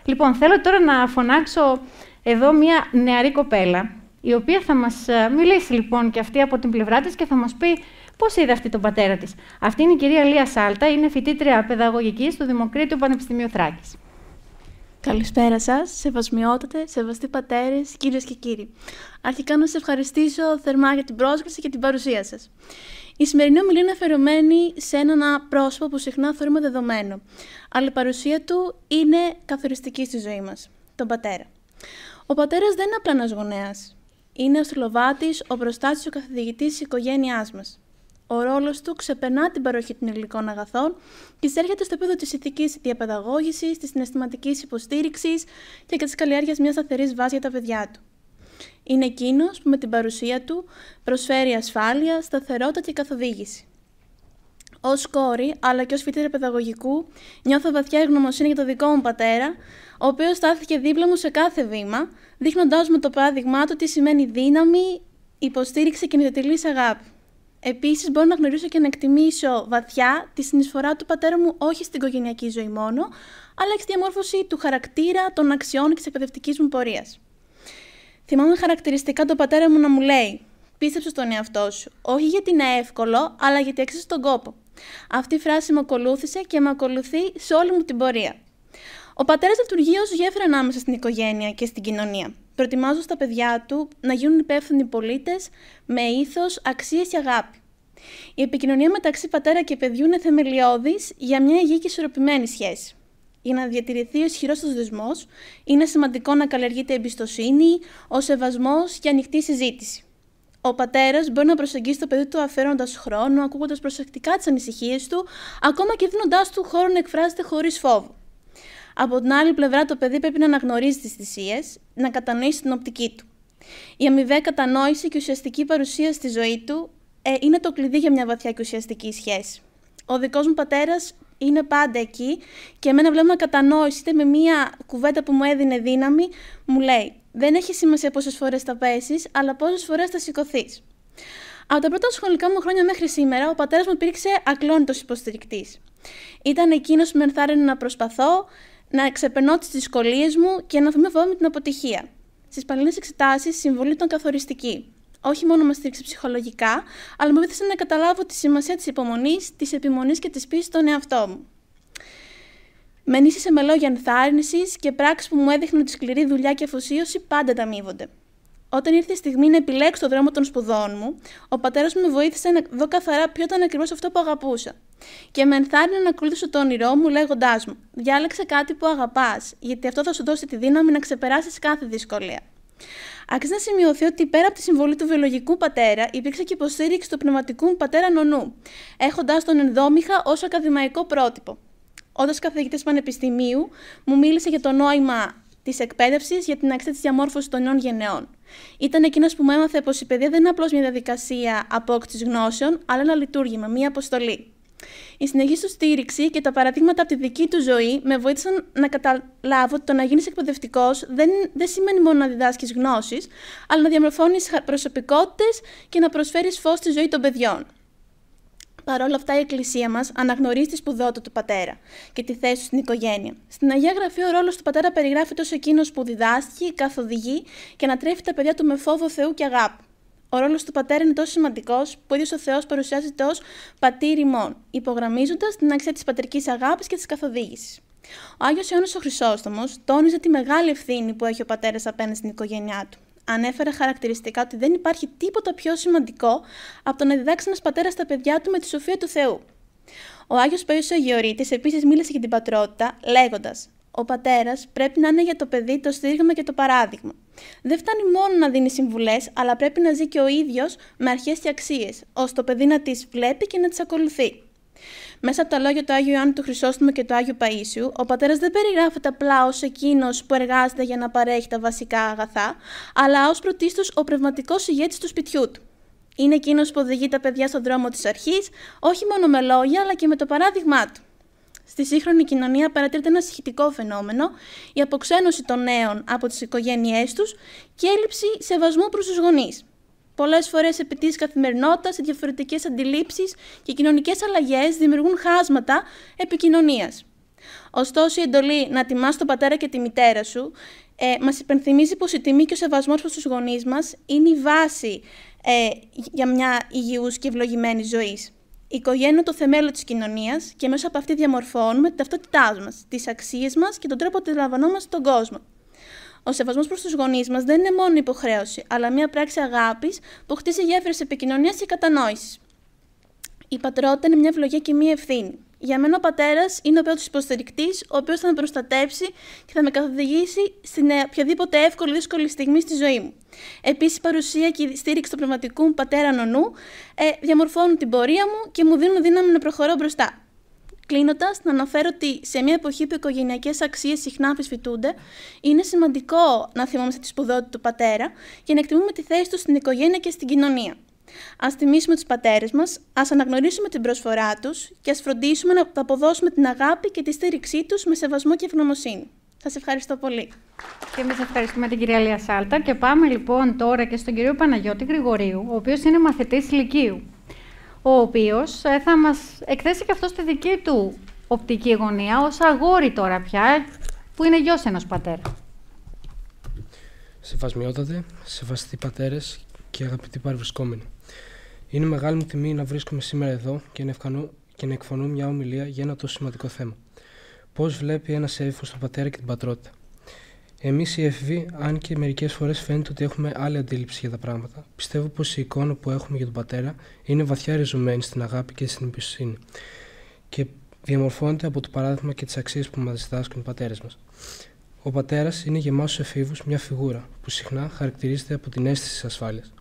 Λοιπόν, θέλω τώρα να φωνάξω εδώ μια νεαρή κοπέλα, η οποία θα μας μιλήσει λοιπόν και αυτή από την πλευρά της και θα μας πει πώς είδε αυτή τον πατέρα της. Αυτή είναι η κυρία Λία Σάλτα, είναι φοιτήτρια παιδαγωγικής του Δημοκρίτιου Πανεπιστημίου Θράκης. Καλησπέρα σας, σεβασμιότατες, σεβαστοί πατέρες, κυρίες και κύριοι. Αρχικά να σας ευχαριστήσω θερμά για την πρόσκληση και την παρουσία σας. Η σημερινή ομιλία είναι αφιερωμένη σε έναν πρόσωπο που συχνά θεωρούμε δεδομένο, αλλά η παρουσία του είναι καθοριστική στη ζωή μας, τον πατέρα. Ο πατέρας δεν είναι απλά ένας γονέας. Είναι ο στυλοβάτης, ο προστάτης, ο καθοδηγητής της οικογένειάς μας. Ο ρόλος του ξεπερνά την παροχή των υλικών αγαθών και εισέρχεται στο επίπεδο της ηθικής διαπαιδαγώγησης, της συναισθηματικής υποστήριξης και της καλλιέργειας μιας σταθερής βάσης για τα παιδιά του. Είναι εκείνος που με την παρουσία του προσφέρει ασφάλεια, σταθερότητα και καθοδήγηση. Ως κόρη, αλλά και ως φοιτήτρια παιδαγωγικού, νιώθω βαθιά ευγνωμοσύνη για τον δικό μου πατέρα, ο οποίος στάθηκε δίπλα μου σε κάθε βήμα, δείχνοντάς μου το παράδειγμά του τι σημαίνει δύναμη, υποστήριξη και νηδετηλής αγάπη. Επίσης, μπορώ να γνωρίσω και να εκτιμήσω βαθιά τη συνεισφορά του πατέρα μου όχι στην οικογενειακή ζωή μόνο, αλλά και στη διαμόρφωση του χαρακτήρα, των αξιών και της εκπαιδευτικής μου πορείας. Θυμάμαι χαρακτηριστικά τον πατέρα μου να μου λέει: πίστεψε στον εαυτό σου, όχι γιατί είναι εύκολο, αλλά γιατί αξίζει τον κόπο. Αυτή η φράση με ακολούθησε και με ακολουθεί σε όλη μου την πορεία. Ο πατέρας λειτουργεί ως γέφυρα ανάμεσα στην οικογένεια και στην κοινωνία, προετοιμάζοντας τα παιδιά του να γίνουν υπεύθυνοι πολίτες με ήθος, αξίες και αγάπη. Η επικοινωνία μεταξύ πατέρα και παιδιού είναι θεμελιώδης για μια υγιή και ισορροπημένη σχέση. Για να διατηρηθεί ο ισχυρός τους δεσμός, είναι σημαντικό να καλλιεργείται εμπιστοσύνη, ο σεβασμός και ανοιχτή συζήτηση. Ο πατέρας μπορεί να προσεγγίσει το παιδί του αφαίροντας χρόνο, ακούγοντας προσεκτικά τις ανησυχίες του, ακόμα και δίνοντάς του χώρο να εκφράζεται χωρίς φόβο. Από την άλλη πλευρά, το παιδί πρέπει να αναγνωρίζει τις θυσίες, να κατανοήσει την οπτική του. Η αμοιβαία κατανόηση και ουσιαστική παρουσία στη ζωή του είναι το κλειδί για μια βαθιά και ουσιαστική σχέση. Ο δικός μου πατέρας είναι πάντα εκεί και εμένα βλέπω κατανόηση, είτε με μία κουβέντα που μου έδινε δύναμη, μου λέει «Δεν έχει σημασία πόσες φορές θα πέσεις, αλλά πόσες φορές θα σηκωθείς». Από τα πρώτα σχολικά μου χρόνια μέχρι σήμερα, ο πατέρας μου υπήρξε ακλόνητος υποστηρικτής. Ήταν εκείνος που με ενθάρρυνε να προσπαθώ, να ξεπερνώ τις δυσκολίες μου και να μην φοβάμαι την αποτυχία. Στις πανελλήνιες εξετάσεις, η συμβολή ήταν καθοριστική. Όχι μόνο με στήριξε ψυχολογικά, αλλά με βοήθησε να καταλάβω τη σημασία της υπομονής, της επιμονής και της πίστης στον εαυτό μου. Με ενίσχυσε με λόγια ενθάρρυνσης και πράξεις που μου έδειχναν ότι σκληρή δουλειά και αφοσίωση πάντα ανταμείβονται. Όταν ήρθε η στιγμή να επιλέξω τον δρόμο των σπουδών μου, ο πατέρας μου με βοήθησε να δω καθαρά ποιο ήταν ακριβώς αυτό που αγαπούσα. Και με ενθάρρυνε να ακολουθήσω το όνειρό μου, λέγοντάς μου: «Διάλεξε κάτι που αγαπάς, γιατί αυτό θα σου δώσει τη δύναμη να ξεπεράσεις κάθε δυσκολία». Αξίζει να σημειωθεί ότι πέρα από τη συμβολή του βιολογικού πατέρα, υπήρξε και υποστήριξη του πνευματικού μου πατέρα νονού, έχοντας τον ενδόμηχα ως ακαδημαϊκό πρότυπο. Όταν καθηγητής πανεπιστημίου, μου μίλησε για το νόημα της εκπαίδευσης, για την αξία της διαμόρφωσης των νέων γενεών. Ήταν εκείνος που μου έμαθε πως η παιδεία δεν είναι απλώς μια διαδικασία απόκτησης γνώσεων, αλλά ένα λειτουργήμα, μια αποστολή. Η συνεχής του στήριξη και τα παραδείγματα από τη δική του ζωή με βοήθησαν να καταλάβω ότι το να γίνεις εκπαιδευτικός δεν σημαίνει μόνο να διδάσκεις γνώσεις, αλλά να διαμορφώνεις προσωπικότητες και να προσφέρεις φως στη ζωή των παιδιών. Παρ' όλα αυτά, η Εκκλησία μας αναγνωρίζει τη σπουδαιότητα του πατέρα και τη θέση του στην οικογένεια. Στην Αγία Γραφή, ο ρόλος του πατέρα περιγράφεται ως εκείνος που διδάσκει, καθοδηγεί και ανατρέφει τα παιδιά του με φόβο Θεού και αγάπη. Ο ρόλος του πατέρα είναι τόσο σημαντικός που ο ίδιος ο Θεός παρουσιάζεται ως πατήρ ημών, υπογραμμίζοντας την αξία της πατρικής αγάπης και της καθοδήγησης. Ο Άγιος Ιωάννης ο Χρυσόστομος τόνιζε τη μεγάλη ευθύνη που έχει ο πατέρας απέναντι στην οικογένειά του. Ανέφερε χαρακτηριστικά ότι δεν υπάρχει τίποτα πιο σημαντικό από το να διδάξει ένας πατέρας στα παιδιά του με τη σοφία του Θεού. Ο Άγιος Παΐσιος ο Αγιορείτης επίσης μίλησε για την πατρότητα, λέγοντας: «Ο πατέρας πρέπει να είναι για το παιδί το στήριγμα και το παράδειγμα. Δεν φτάνει μόνο να δίνει συμβουλές, αλλά πρέπει να ζει και ο ίδιος με αρχές και αξίες, ώστε το παιδί να τις βλέπει και να τις ακολουθεί». Μέσα από τα λόγια του Άγιου Ιωάννου του Χρυσόστομου και του Άγιου Παΐσιου, ο πατέρας δεν περιγράφεται απλά ως εκείνος που εργάζεται για να παρέχει τα βασικά αγαθά, αλλά ως πρωτίστως ο πνευματικός ηγέτης του σπιτιού του. Είναι εκείνος που οδηγεί τα παιδιά στον δρόμο της αρχής, όχι μόνο με λόγια, αλλά και με το παράδειγμά του. Στη σύγχρονη κοινωνία παρατηρείται ένα συχητικό φαινόμενο, η αποξένωση των νέων από τις οικογένειές τους και έλλειψη σεβασμού προς τους γονείς. Πολλές φορές, επί της καθημερινότητας, οι διαφορετικές αντιλήψεις και κοινωνικές αλλαγές δημιουργούν χάσματα επικοινωνίας. Ωστόσο, η εντολή να τιμάς τον πατέρα και τη μητέρα σου μας υπενθυμίζει πως η τιμή και ο σεβασμός προς τους γονείς μας είναι η βάση για μια υγιούς και ευλογημένη ζωή. Η οικογένεια είναι το θεμέλιο της κοινωνίας και μέσα από αυτή διαμορφώνουμε την ταυτότητά μας, τις αξίες μας και τον τρόπο που αντιλαμβανόμαστε τον κόσμο. Ο σεβασμός προς τους γονείς μας δεν είναι μόνο υποχρέωση, αλλά μια πράξη αγάπης που χτίζει γέφυρες επικοινωνίας και κατανόησης. Η πατρότητα είναι μια ευλογία και μια ευθύνη. Για μένα ο πατέρας είναι ο πρώτος υποστηρικτής, ο οποίος θα με προστατεύσει και θα με καθοδηγήσει στην οποιαδήποτε εύκολη δύσκολη στιγμή στη ζωή μου. Επίσης, η παρουσία και η στήριξη του πνευματικού μου πατέρα νονού διαμορφώνουν την πορεία μου και μου δίνουν δύναμη να προχωρώ μπροστά. Κλείνοντας, να αναφέρω ότι σε μια εποχή που οι οικογενειακές αξίες συχνά αμφισβητούνται, είναι σημαντικό να θυμόμαστε τη σπουδαιότητα του πατέρα και να εκτιμούμε τη θέση του στην οικογένεια και στην κοινωνία. Ας τιμήσουμε τους πατέρες μας, ας αναγνωρίσουμε την προσφορά τους και ας φροντίσουμε να αποδώσουμε την αγάπη και τη στήριξή τους με σεβασμό και ευγνωμοσύνη. Σας ευχαριστώ πολύ. Και εμείς ευχαριστούμε την κυρία Λία Σάλτα και πάμε λοιπόν τώρα και στον κύριο Παναγιώτη Γρηγορίου, ο οποίος είναι μαθητής Λυκείου, ο οποίος θα μας εκθέσει και αυτό στη δική του οπτική γωνία, ως αγόρι τώρα πια, που είναι γιος ενός πατέρα. Σεβασμιότατε, σεβαστοί πατέρες και αγαπητοί παρευρισκόμενοι. Είναι μεγάλη μου τιμή να βρίσκομαι σήμερα εδώ και να εκφωνώ μια ομιλία για ένα τόσο σημαντικό θέμα. Πώς βλέπει ένας έφηβος τον πατέρα και την πατρότητα. Εμείς οι έφηβοι, αν και μερικές φορές φαίνεται ότι έχουμε άλλη αντίληψη για τα πράγματα, πιστεύω πως η εικόνα που έχουμε για τον πατέρα είναι βαθιά ριζωμένη στην αγάπη και στην εμπιστοσύνη και διαμορφώνεται από το παράδειγμα και τις αξίες που μας διδάσκουν οι πατέρες μας. Ο πατέρας είναι για εμάς τους εφήβους μια φιγούρα που συχνά χαρακτηρίζεται από την αίσθηση της ασφάλειας.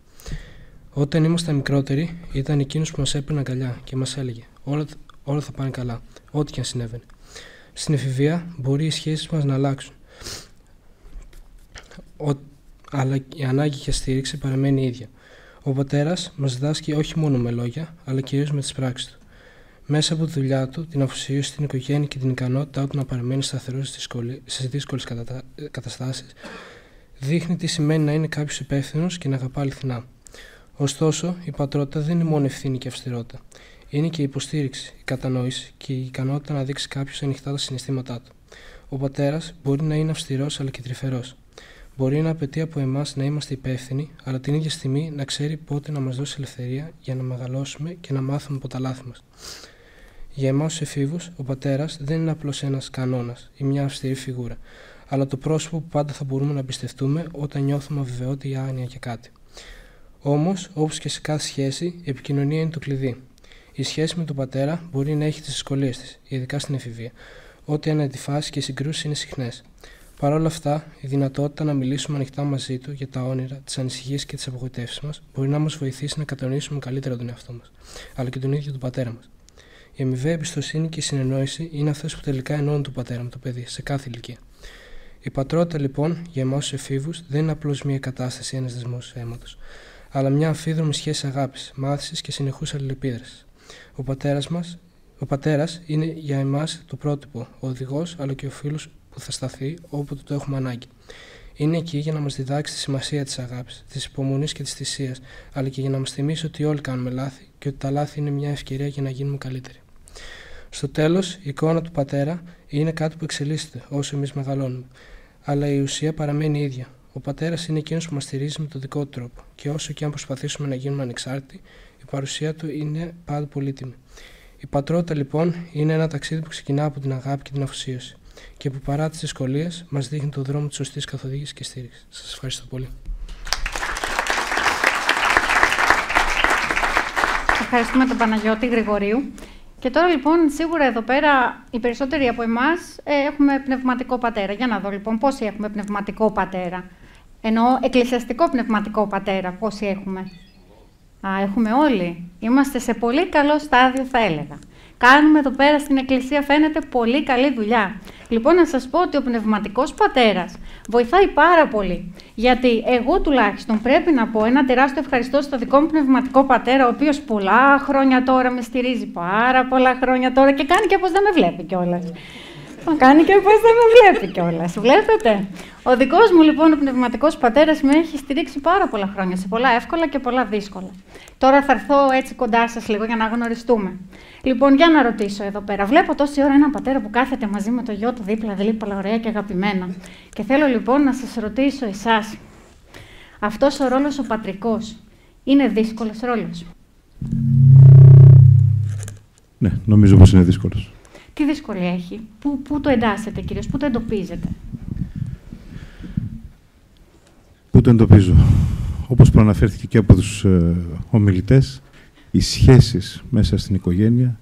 Όταν ήμασταν μικρότεροι, ήταν εκείνος που μας έπαιρνε αγκαλιά και μας έλεγε: όλα θα πάνε καλά, ό,τι και αν συνέβαινε. Στην εφηβεία μπορεί οι σχέσεις μας να αλλάξουν, αλλά η ανάγκη για στήριξη παραμένει ίδια. Ο πατέρας μας διδάσκει όχι μόνο με λόγια, αλλά κυρίως με τις πράξεις του. Μέσα από τη δουλειά του, την αφοσίωση στην οικογένεια και την ικανότητά του να παραμένει σταθερός στις δύσκολες καταστάσεις, δείχνει τι σημαίνει να είναι κάποιος υπεύθυνος και να αγαπά αληθινά. Ωστόσο, η πατρότητα δεν είναι μόνο ευθύνη και αυστηρότητα. Είναι και η υποστήριξη, η κατανόηση και η ικανότητα να δείξει κάποιος ανοιχτά τα συναισθήματά του. Ο πατέρας μπορεί να είναι αυστηρός αλλά και τρυφερός. Μπορεί να απαιτεί από εμάς να είμαστε υπεύθυνοι, αλλά την ίδια στιγμή να ξέρει πότε να μας δώσει ελευθερία για να μεγαλώσουμε και να μάθουμε από τα λάθη μας. Για εμάς τους εφήβους, ο πατέρας δεν είναι απλώς ένας κανόνας ή μια αυστηρή φιγούρα, αλλά το πρόσωπο που πάντα θα μπορούμε να εμπιστευτούμε όταν νιώθουμε αβεβαιότητα ή άνοια για κάτι. Όμως, όπως και σε κάθε σχέση, η επικοινωνία είναι το κλειδί. Η σχέση με τον πατέρα μπορεί να έχει τις δυσκολίες της, ειδικά στην εφηβεία, ότι οι αναντιφάσεις και οι συγκρούσεις είναι συχνές. Παρ' όλα αυτά, η δυνατότητα να μιλήσουμε ανοιχτά μαζί του για τα όνειρα, τις ανησυχίες και τις απογοητεύσεις μας μπορεί να μας βοηθήσει να κατανοήσουμε καλύτερα τον εαυτό μας, αλλά και τον ίδιο τον πατέρα μας. Η αμοιβαία εμπιστοσύνη και η συνεννόηση είναι αυτές που τελικά ενώνουν τον πατέρα με το παιδί σε κάθε ηλικία. Η πατρότητα, λοιπόν, για εμάς τους εφήβους δεν είναι απλώς μια κατάσταση ή ένας δεσμός αίματος, αλλά μια αμφίδρομη σχέση αγάπης, μάθησης και συνεχούς αλληλεπίδρασης. Ο πατέρας είναι για εμάς το πρότυπο, ο οδηγός αλλά και ο φίλος που θα σταθεί όποτε το έχουμε ανάγκη. Είναι εκεί για να μας διδάξει τη σημασία της αγάπης, της υπομονής και της θυσίας, αλλά και για να μας θυμίσει ότι όλοι κάνουμε λάθη και ότι τα λάθη είναι μια ευκαιρία για να γίνουμε καλύτεροι. Στο τέλος, η εικόνα του πατέρα είναι κάτι που εξελίσσεται όσο εμείς μεγαλώνουμε, αλλά η ουσία παραμένει ίδια. Ο πατέρας είναι εκείνος που μας στηρίζει με τον δικό του τρόπο, και όσο και αν προσπαθήσουμε να γίνουμε ανεξάρτητοι, η παρουσία του είναι πάντα πολύτιμη. Η πατρότητα, λοιπόν, είναι ένα ταξίδι που ξεκινά από την αγάπη και την αφοσίωση, και που παρά τις δυσκολίες μας δείχνει τον δρόμο της σωστής καθοδήγησης και στήριξης. Σας ευχαριστώ πολύ. Ευχαριστούμε τον Παναγιώτη Γρηγορίου. Και τώρα λοιπόν, σίγουρα εδώ πέρα οι περισσότεροι από εμάς έχουμε πνευματικό πατέρα. Για να δω λοιπόν πόσοι έχουμε πνευματικό πατέρα. Εννοώ εκκλησιαστικό πνευματικό πατέρα. Πόσοι έχουμε? Έχουμε όλοι. Είμαστε σε πολύ καλό στάδιο, θα έλεγα. Κάνουμε εδώ πέρα στην εκκλησία, φαίνεται, πολύ καλή δουλειά. Λοιπόν, να σας πω ότι ο πνευματικός πατέρας βοηθάει πάρα πολύ. Γιατί εγώ τουλάχιστον πρέπει να πω ένα τεράστιο ευχαριστώ στο δικό μου πνευματικό πατέρα, ο οποίος πολλά χρόνια τώρα με στηρίζει, πάρα πολλά χρόνια τώρα, και κάνει και πως δεν με βλέπει κιόλας. Κάνει και πως δεν με βλέπει κιόλας. Βλέπετε. Ο δικός μου λοιπόν ο πνευματικός πατέρας με έχει στηρίξει πάρα πολλά χρόνια, σε πολλά εύκολα και πολλά δύσκολα. Τώρα θα έρθω έτσι κοντά σας λίγο για να γνωριστούμε. Λοιπόν, για να ρωτήσω εδώ πέρα. Βλέπω τόση ώρα έναν πατέρα που κάθεται μαζί με το γιο του δίπλα, ωραία και αγαπημένα. Και θέλω λοιπόν να σας ρωτήσω εσάς. Αυτός ο ρόλος ο πατρικός είναι δύσκολος ρόλος? Ναι, νομίζω πως είναι δύσκολος. Τι δυσκολία έχει? Πού το εντάσσετε κυρίως, πού το εντοπίζετε? Πού το εντοπίζω? Όπως προαναφέρθηκε και από τους ομιλητές, οι σχέσεις μέσα στην οικογένεια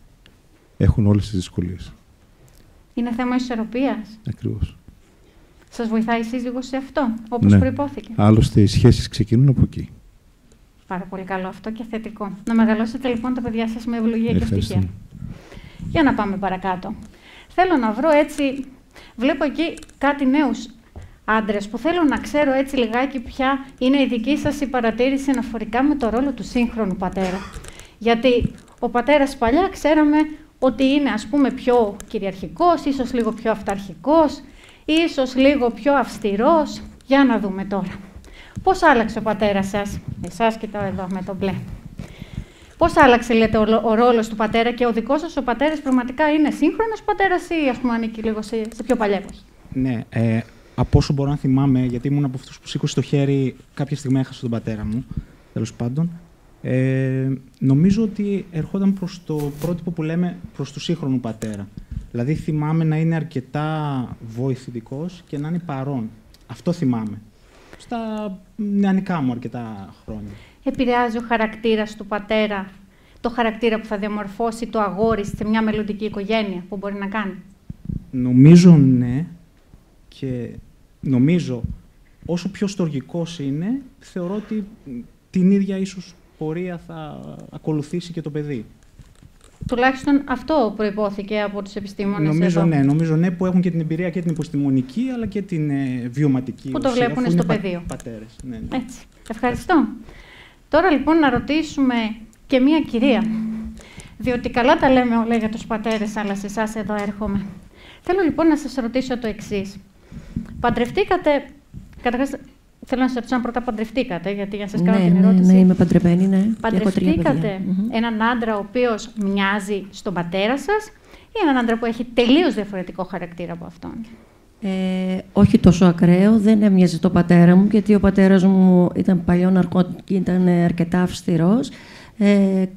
έχουν όλες τις δυσκολίες. Είναι θέμα ισορροπίας. Ακριβώς. Σας βοηθάει η σύζυγος σε αυτό, όπως προϋπόθηκε? Άλλωστε, οι σχέσεις ξεκινούν από εκεί. Πάρα πολύ καλό αυτό και θετικό. Να μεγαλώσετε λοιπόν τα παιδιά σας με ευλογία και ευτυχία. Για να πάμε παρακάτω. Θέλω να βρω έτσι, βλέπω εκεί κάτι νέους άντρες που θέλω να ξέρω έτσι λιγάκι ποια είναι η δική σας η παρατήρηση αναφορικά με το ρόλο του σύγχρονου πατέρα. Γιατί ο πατέρας παλιά ξέραμε ότι είναι ας πούμε πιο κυριαρχικός, ίσως λίγο πιο αυταρχικός, ίσως λίγο πιο αυστηρός. Για να δούμε τώρα. Πώς άλλαξε ο πατέρας σας? Εσάς κοιτάω εδώ με το μπλε. Πώς άλλαξε, λέτε, ο ρόλος του πατέρα και ο δικός σας ο πατέρας πραγματικά είναι σύγχρονος πατέρας ή ας πούμε ανήκει λίγο σε πιο παλιά εποχή? Ναι, από όσο μπορώ να θυμάμαι, γιατί ήμουν από αυτούς που σήκωσε το χέρι, κάποια στιγμή έχασα τον πατέρα μου, τέλος πάντων. Νομίζω ότι ερχόταν προς το πρότυπο που λέμε προς του σύγχρονου πατέρα. Δηλαδή θυμάμαι να είναι αρκετά βοηθητικός και να είναι παρόν. Αυτό θυμάμαι. Στα νεανικά μου αρκετά χρόνια. Επηρεάζει ο χαρακτήρας του πατέρα το χαρακτήρα που θα διαμορφώσει το αγόρι σε μια μελλοντική οικογένεια που μπορεί να κάνει? Νομίζω ναι. Και νομίζω όσο πιο στοργικός είναι, θεωρώ ότι την ίδια ίσως πορεία θα ακολουθήσει και το παιδί. Τουλάχιστον αυτό προϋπόθηκε από τους επιστήμονες νομίζω ναι, που έχουν και την εμπειρία και την επιστημονική αλλά και την βιωματική. Που το βλέπουν στο πεδίο. Πατέρες. Ναι. Έτσι. Ευχαριστώ. Τώρα λοιπόν να ρωτήσουμε και μία κυρία. διότι καλά τα λέμε όλα για τους πατέρες, αλλά σε εσάς εδώ έρχομαι. Θέλω λοιπόν να σας ρωτήσω το εξής. Παντρευτήκατε, καταρχάς θέλω να σας ρωτήσω αν πρώτα παντρευτήκατε, γιατί για να σας κάνω την ερώτηση. Ναι, είμαι παντρεμένη, ναι. Παντρευτήκατε έναν άντρα ο οποίος μοιάζει στον πατέρα σας ή έναν άντρα που έχει τελείως διαφορετικό χαρακτήρα από αυτόν? Όχι τόσο ακραίο, δεν έμοιαζε τον πατέρα μου, γιατί ο πατέρας μου ήταν παλιό ναρκωτικό και ήταν αρκετά αυστηρός.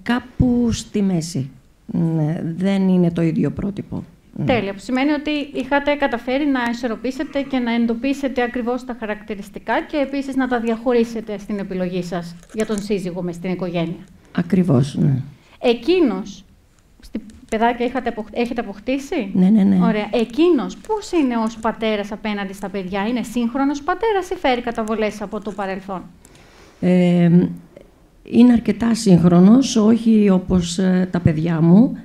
Κάπου στη μέση. Ναι, δεν είναι το ίδιο πρότυπο. Τέλεια, που σημαίνει ότι είχατε καταφέρει να ισορροπήσετε και να εντοπίσετε ακριβώς τα χαρακτηριστικά και επίσης να τα διαχωρίσετε στην επιλογή σας για τον σύζυγο μες στην οικογένεια. Ακριβώς, ναι. Εκείνος, παιδάκια έχετε αποκτήσει? Ναι. Ωραία. Εκείνος πώς είναι ως πατέρας απέναντι στα παιδιά? Είναι σύγχρονος πατέρας ή φέρει καταβολές από το παρελθόν? Είναι αρκετά σύγχρονος, όχι όπως τα παιδιά μου.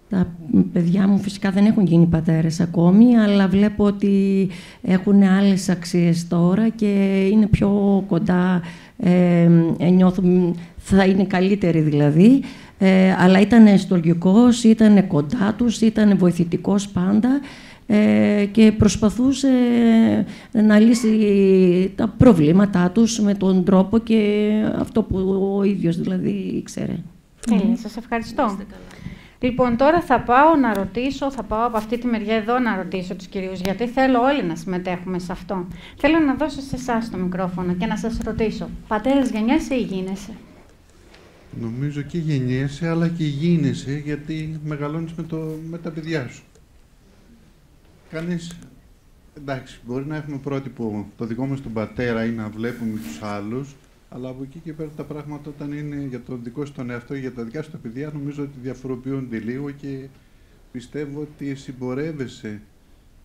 Τα παιδιά μου φυσικά δεν έχουν γίνει πατέρες ακόμη, αλλά βλέπω ότι έχουν άλλες αξίες τώρα και είναι πιο κοντά, νιώθουν, θα είναι καλύτεροι δηλαδή. Αλλά ήταν στοργικός, ήταν κοντά τους, ήταν βοηθητικός πάντα και προσπαθούσε να λύσει τα προβλήματά τους με τον τρόπο και αυτό που ο ίδιος δηλαδή ήξερε. Σας ευχαριστώ. Λοιπόν, τώρα θα πάω από αυτή τη μεριά εδώ να ρωτήσω τους κυρίους, γιατί θέλω όλοι να συμμετέχουμε σε αυτό. Θέλω να δώσω σε εσάς το μικρόφωνο και να σας ρωτήσω, πατέρας γεννιέσαι ή γίνεσαι? Νομίζω και γεννιέσαι, αλλά και γίνεσαι, γιατί μεγαλώνεις με τα παιδιά σου. Κανείς, εντάξει, μπορεί να έχουμε πρότυπο το δικό μας τον πατέρα ή να βλέπουμε τους άλλους, αλλά από εκεί και πέρα τα πράγματα όταν είναι για τον δικό σου τον εαυτό ή για τα δικά σου τα παιδιά, νομίζω ότι διαφοροποιούνται λίγο και πιστεύω ότι συμπορεύεσαι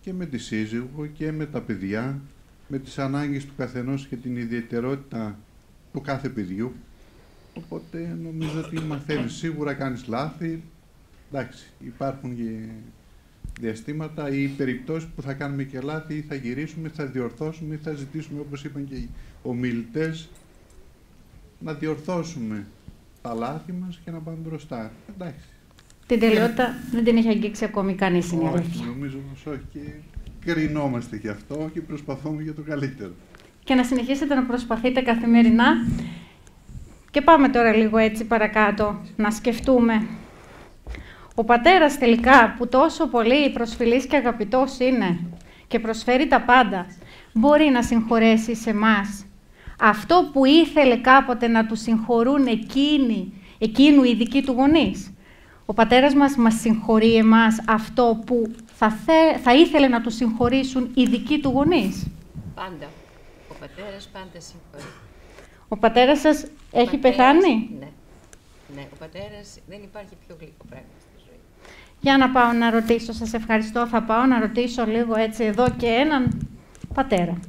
και με τη σύζυγο και με τα παιδιά, με τις ανάγκες του καθενός και την ιδιαιτερότητα του κάθε παιδιού. Οπότε νομίζω ότι μαθαίνεις, σίγουρα κάνεις λάθη, εντάξει, υπάρχουν και διαστήματα ή περιπτώσεις που θα κάνουμε και λάθη ή θα γυρίσουμε, θα διορθώσουμε ή θα ζητήσουμε, όπως είπαν και οι ομιλητές, να διορθώσουμε τα λάθη μας και να πάμε μπροστά. Εντάξει. Την τελειότητα δεν την έχει αγγίξει ακόμη κανείς, είναι αλήθεια. Όχι, νομίζω πως όχι. Και κρινόμαστε γι' αυτό και προσπαθούμε για το καλύτερο. Και να συνεχίσετε να προσπαθείτε καθημερινά. Και πάμε τώρα λίγο έτσι παρακάτω, να σκεφτούμε. Ο πατέρας τελικά, που τόσο πολύ προσφυλής και αγαπητός είναι και προσφέρει τα πάντα, μπορεί να συγχωρέσει σε εμάς αυτό που ήθελε κάποτε να του συγχωρούν εκείνου οι δικοί του γονείς. Ο πατέρας μας συγχωρεί εμάς αυτό που θα ήθελε να του συγχωρήσουν οι δικοί του γονείς? Πάντα. Ο πατέρας πάντα συγχωρεί. Ο πατέρας σας έχει πεθάνει? Ναι, ο πατέρας δεν υπάρχει πιο γλυκό πράγμα στη ζωή. Για να πάω να ρωτήσω, σας ευχαριστώ, θα πάω να ρωτήσω λίγο έτσι εδώ και έναν πατέρα.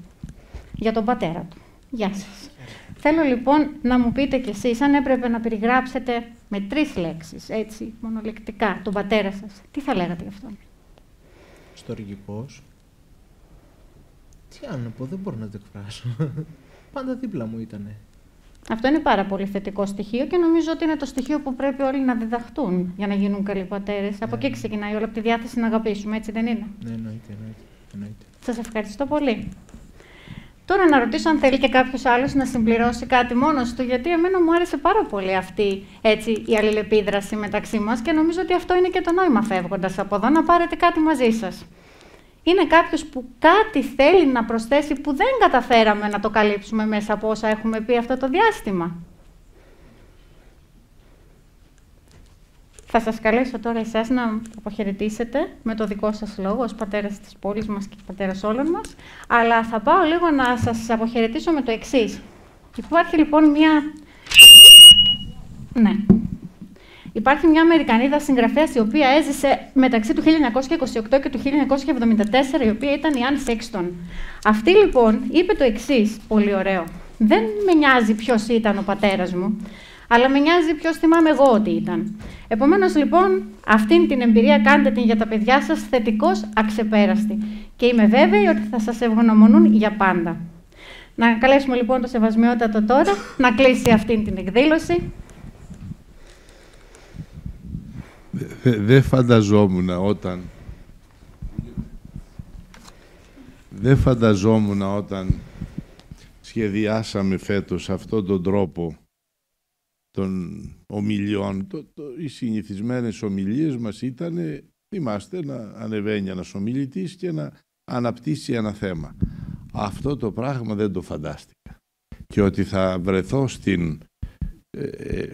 Για τον πατέρα του. Γεια σας. Θέλω λοιπόν να μου πείτε κι εσείς, αν έπρεπε να περιγράψετε με 3 λέξεις, έτσι, μονολεκτικά, τον πατέρα σας, τι θα λέγατε γι' αυτόν? Στοργικός. Τι άλλο να πω, δεν μπορώ να το εκφράσω. Πάντα δίπλα μου ήτανε. Αυτό είναι πάρα πολύ θετικό στοιχείο και νομίζω ότι είναι το στοιχείο που πρέπει όλοι να διδαχτούν για να γίνουν καλοί πατέρες. Από εκεί ξεκινάει όλο, από τη διάθεση να αγαπήσουμε, έτσι δεν είναι? Ναι, εννοείται. Σας ευχαριστώ πολύ. Τώρα να ρωτήσω αν θέλει και κάποιος άλλος να συμπληρώσει κάτι μόνος του, γιατί εμένα μου άρεσε πάρα πολύ αυτή έτσι, η αλληλεπίδραση μεταξύ μας και νομίζω ότι αυτό είναι και το νόημα φεύγοντας από εδώ, να πάρετε κάτι μαζί σας. Είναι κάποιος που κάτι θέλει να προσθέσει που δεν καταφέραμε να το καλύψουμε μέσα από όσα έχουμε πει αυτό το διάστημα? Θα σας καλέσω τώρα εσάς να αποχαιρετήσετε με το δικό σας λόγο ως πατέρας της πόλης μας και πατέρας όλων μας, αλλά θα πάω λίγο να σας αποχαιρετήσω με το εξής. Υπάρχει λοιπόν Υπάρχει μια Αμερικανίδα συγγραφέας η οποία έζησε μεταξύ του 1928 και του 1974, η οποία ήταν η Άνν Σέξτον. Αυτή λοιπόν είπε το εξής, πολύ ωραίο. Δεν με νοιάζει ποιος ήταν ο πατέρας μου, αλλά με νοιάζει ποιος θυμάμαι εγώ ότι ήταν. Επομένως λοιπόν, αυτήν την εμπειρία κάντε την για τα παιδιά σας θετικώς αξεπέραστη. Και είμαι βέβαιη ότι θα σας ευγνωμονούν για πάντα. Να καλέσουμε λοιπόν το Σεβασμιότατο τώρα να κλείσει αυτήν την εκδήλωση. Δεν φανταζόμουν όταν σχεδιάσαμε φέτος αυτόν τον τρόπο των ομιλιών. Οι συνηθισμένες ομιλίες μας ήταν, θυμάστε, να ανεβαίνει ένας ομιλητής και να αναπτύσσει ένα θέμα. Αυτό το πράγμα δεν το φαντάστηκα. Και ότι θα βρεθώ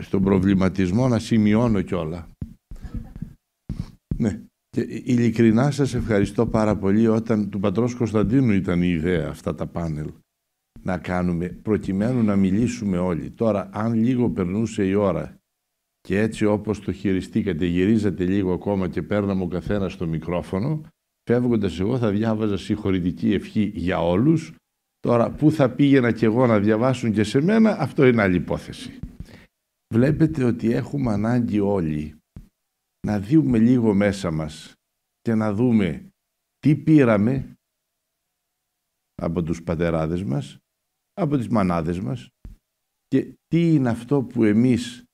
στον προβληματισμό να σημειώνω κιόλα. Ναι. Και ειλικρινά σας ευχαριστώ πάρα πολύ. Όταν του πατρός Κωνσταντίνου ήταν η ιδέα αυτά τα πάνελ να κάνουμε, προκειμένου να μιλήσουμε όλοι. Τώρα, αν λίγο περνούσε η ώρα και έτσι όπως το χειριστήκατε, γυρίζατε λίγο ακόμα και παίρναμε ο καθένας το μικρόφωνο, φεύγοντας εγώ θα διάβαζα συγχωρητική ευχή για όλους. Τώρα, πού θα πήγαινα κι εγώ να διαβάσουν και σε μένα, αυτό είναι άλλη υπόθεση. Βλέπετε ότι έχουμε ανάγκη όλοι να δούμε λίγο μέσα μας και να δούμε τι πήραμε από τους πατεράδες μας, από τις μανάδες μας και τι είναι αυτό που εμείς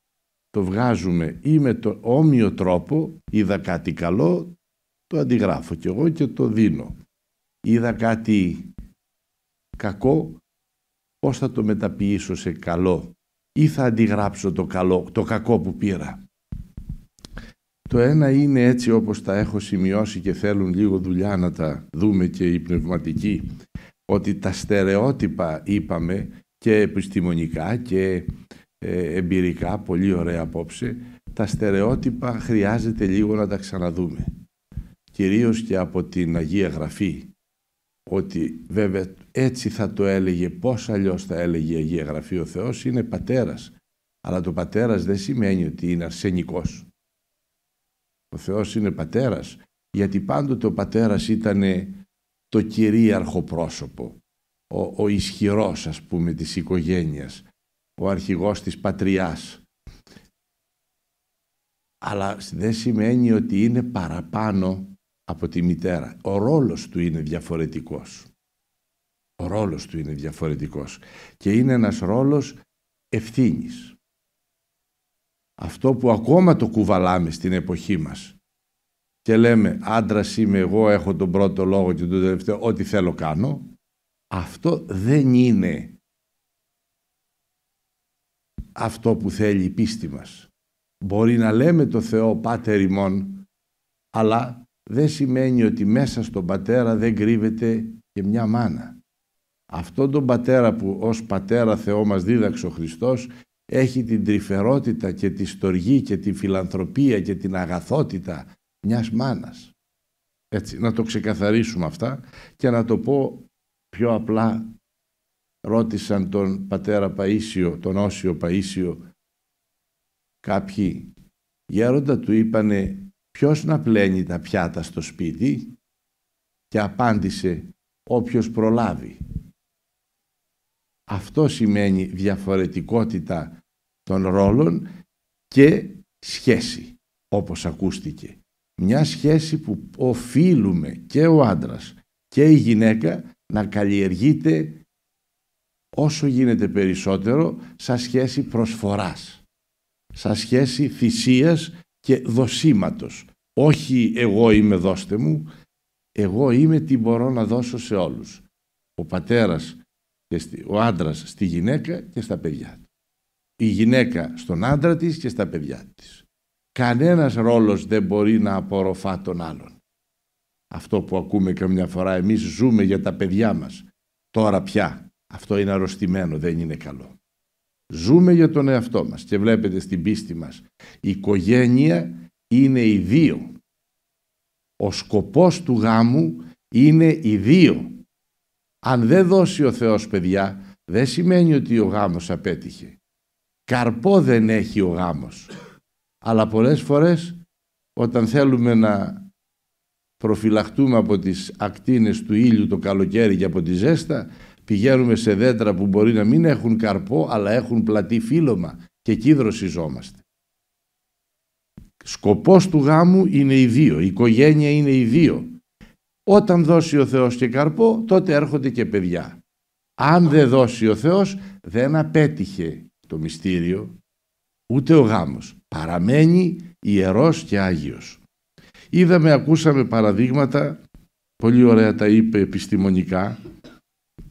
το βγάζουμε ή με το όμοιο τρόπο, είδα κάτι καλό, το αντιγράφω κι εγώ και το δίνω. Είδα κάτι κακό, πώς θα το μεταποιήσω σε καλό ή θα αντιγράψω το κακό που πήρα. Το ένα είναι έτσι όπως τα έχω σημειώσει και θέλουν λίγο δουλειά να τα δούμε και οι πνευματικοί, ότι τα στερεότυπα είπαμε και επιστημονικά και εμπειρικά, πολύ ωραία απόψε, τα στερεότυπα χρειάζεται λίγο να τα ξαναδούμε. Κυρίως και από την Αγία Γραφή, ότι βέβαια έτσι θα το έλεγε, πώς αλλιώς θα έλεγε η Αγία Γραφή. Ο Θεός είναι πατέρας, αλλά το πατέρας δεν σημαίνει ότι είναι αρσενικός. Ο Θεός είναι πατέρας, γιατί πάντοτε ο πατέρας ήταν το κυρίαρχο πρόσωπο, ο ισχυρός, ας πούμε, της οικογένειας, ο αρχηγός της πατριάς. Αλλά δεν σημαίνει ότι είναι παραπάνω από τη μητέρα. Ο ρόλος του είναι διαφορετικός. Ο ρόλος του είναι διαφορετικός και είναι ένας ρόλος ευθύνης. Αυτό που ακόμα το κουβαλάμε στην εποχή μας και λέμε άντρας είμαι εγώ, έχω τον πρώτο λόγο και τον τελευταίο, ό,τι θέλω κάνω, αυτό δεν είναι αυτό που θέλει η πίστη μας. Μπορεί να λέμε το Θεό Πάτερ ημών, αλλά δεν σημαίνει ότι μέσα στον πατέρα δεν κρύβεται και μια μάνα. Αυτόν τον πατέρα που ως πατέρα Θεό μας δίδαξε ο Χριστός έχει την τρυφερότητα και τη στοργή και τη φιλανθρωπία και την αγαθότητα μιας μάνας. Έτσι, να το ξεκαθαρίσουμε αυτά και να το πω πιο απλά. Ρώτησαν τον πατέρα Παΐσιο, τον Όσιο Παΐσιο, κάποιοι γέροντα, του είπανε ποιος να πλένει τα πιάτα στο σπίτι και απάντησε όποιος προλάβει. Αυτό σημαίνει διαφορετικότητα των ρόλων και σχέση, όπως ακούστηκε. Μια σχέση που οφείλουμε και ο άντρας και η γυναίκα να καλλιεργείται όσο γίνεται περισσότερο σαν σχέση προσφοράς, σαν σχέση θυσίας και δοσήματος. Όχι εγώ είμαι δώστε μου, εγώ είμαι τι μπορώ να δώσω σε όλους. Ο πατέρας, ο άντρας στη γυναίκα και στα παιδιά του. Η γυναίκα στον άντρα της και στα παιδιά της. Κανένας ρόλος δεν μπορεί να απορροφά τον άλλον. Αυτό που ακούμε καμιά φορά, εμείς ζούμε για τα παιδιά μας. Τώρα πια. Αυτό είναι αρρωστημένο, δεν είναι καλό. Ζούμε για τον εαυτό μας και βλέπετε στην πίστη μας. Η οικογένεια είναι οι δύο. Ο σκοπός του γάμου είναι οι δύο. Αν δεν δώσει ο Θεός παιδιά, δεν σημαίνει ότι ο γάμος απέτυχε. Καρπό δεν έχει ο γάμος. Αλλά πολλές φορές όταν θέλουμε να προφυλαχτούμε από τις ακτίνες του ήλιου το καλοκαίρι και από τη ζέστα, πηγαίνουμε σε δέντρα που μπορεί να μην έχουν καρπό, αλλά έχουν πλατή φύλλωμα και εκεί δροσιζόμαστε. Σκοπός του γάμου είναι οι δύο, η οικογένεια είναι οι δύο. Όταν δώσει ο Θεός και καρπό, τότε έρχονται και παιδιά. Αν δεν δώσει ο Θεός, δεν απέτυχε το μυστήριο, ούτε ο γάμος. Παραμένει ιερός και Άγιος. Ακούσαμε παραδείγματα, πολύ ωραία τα είπε επιστημονικά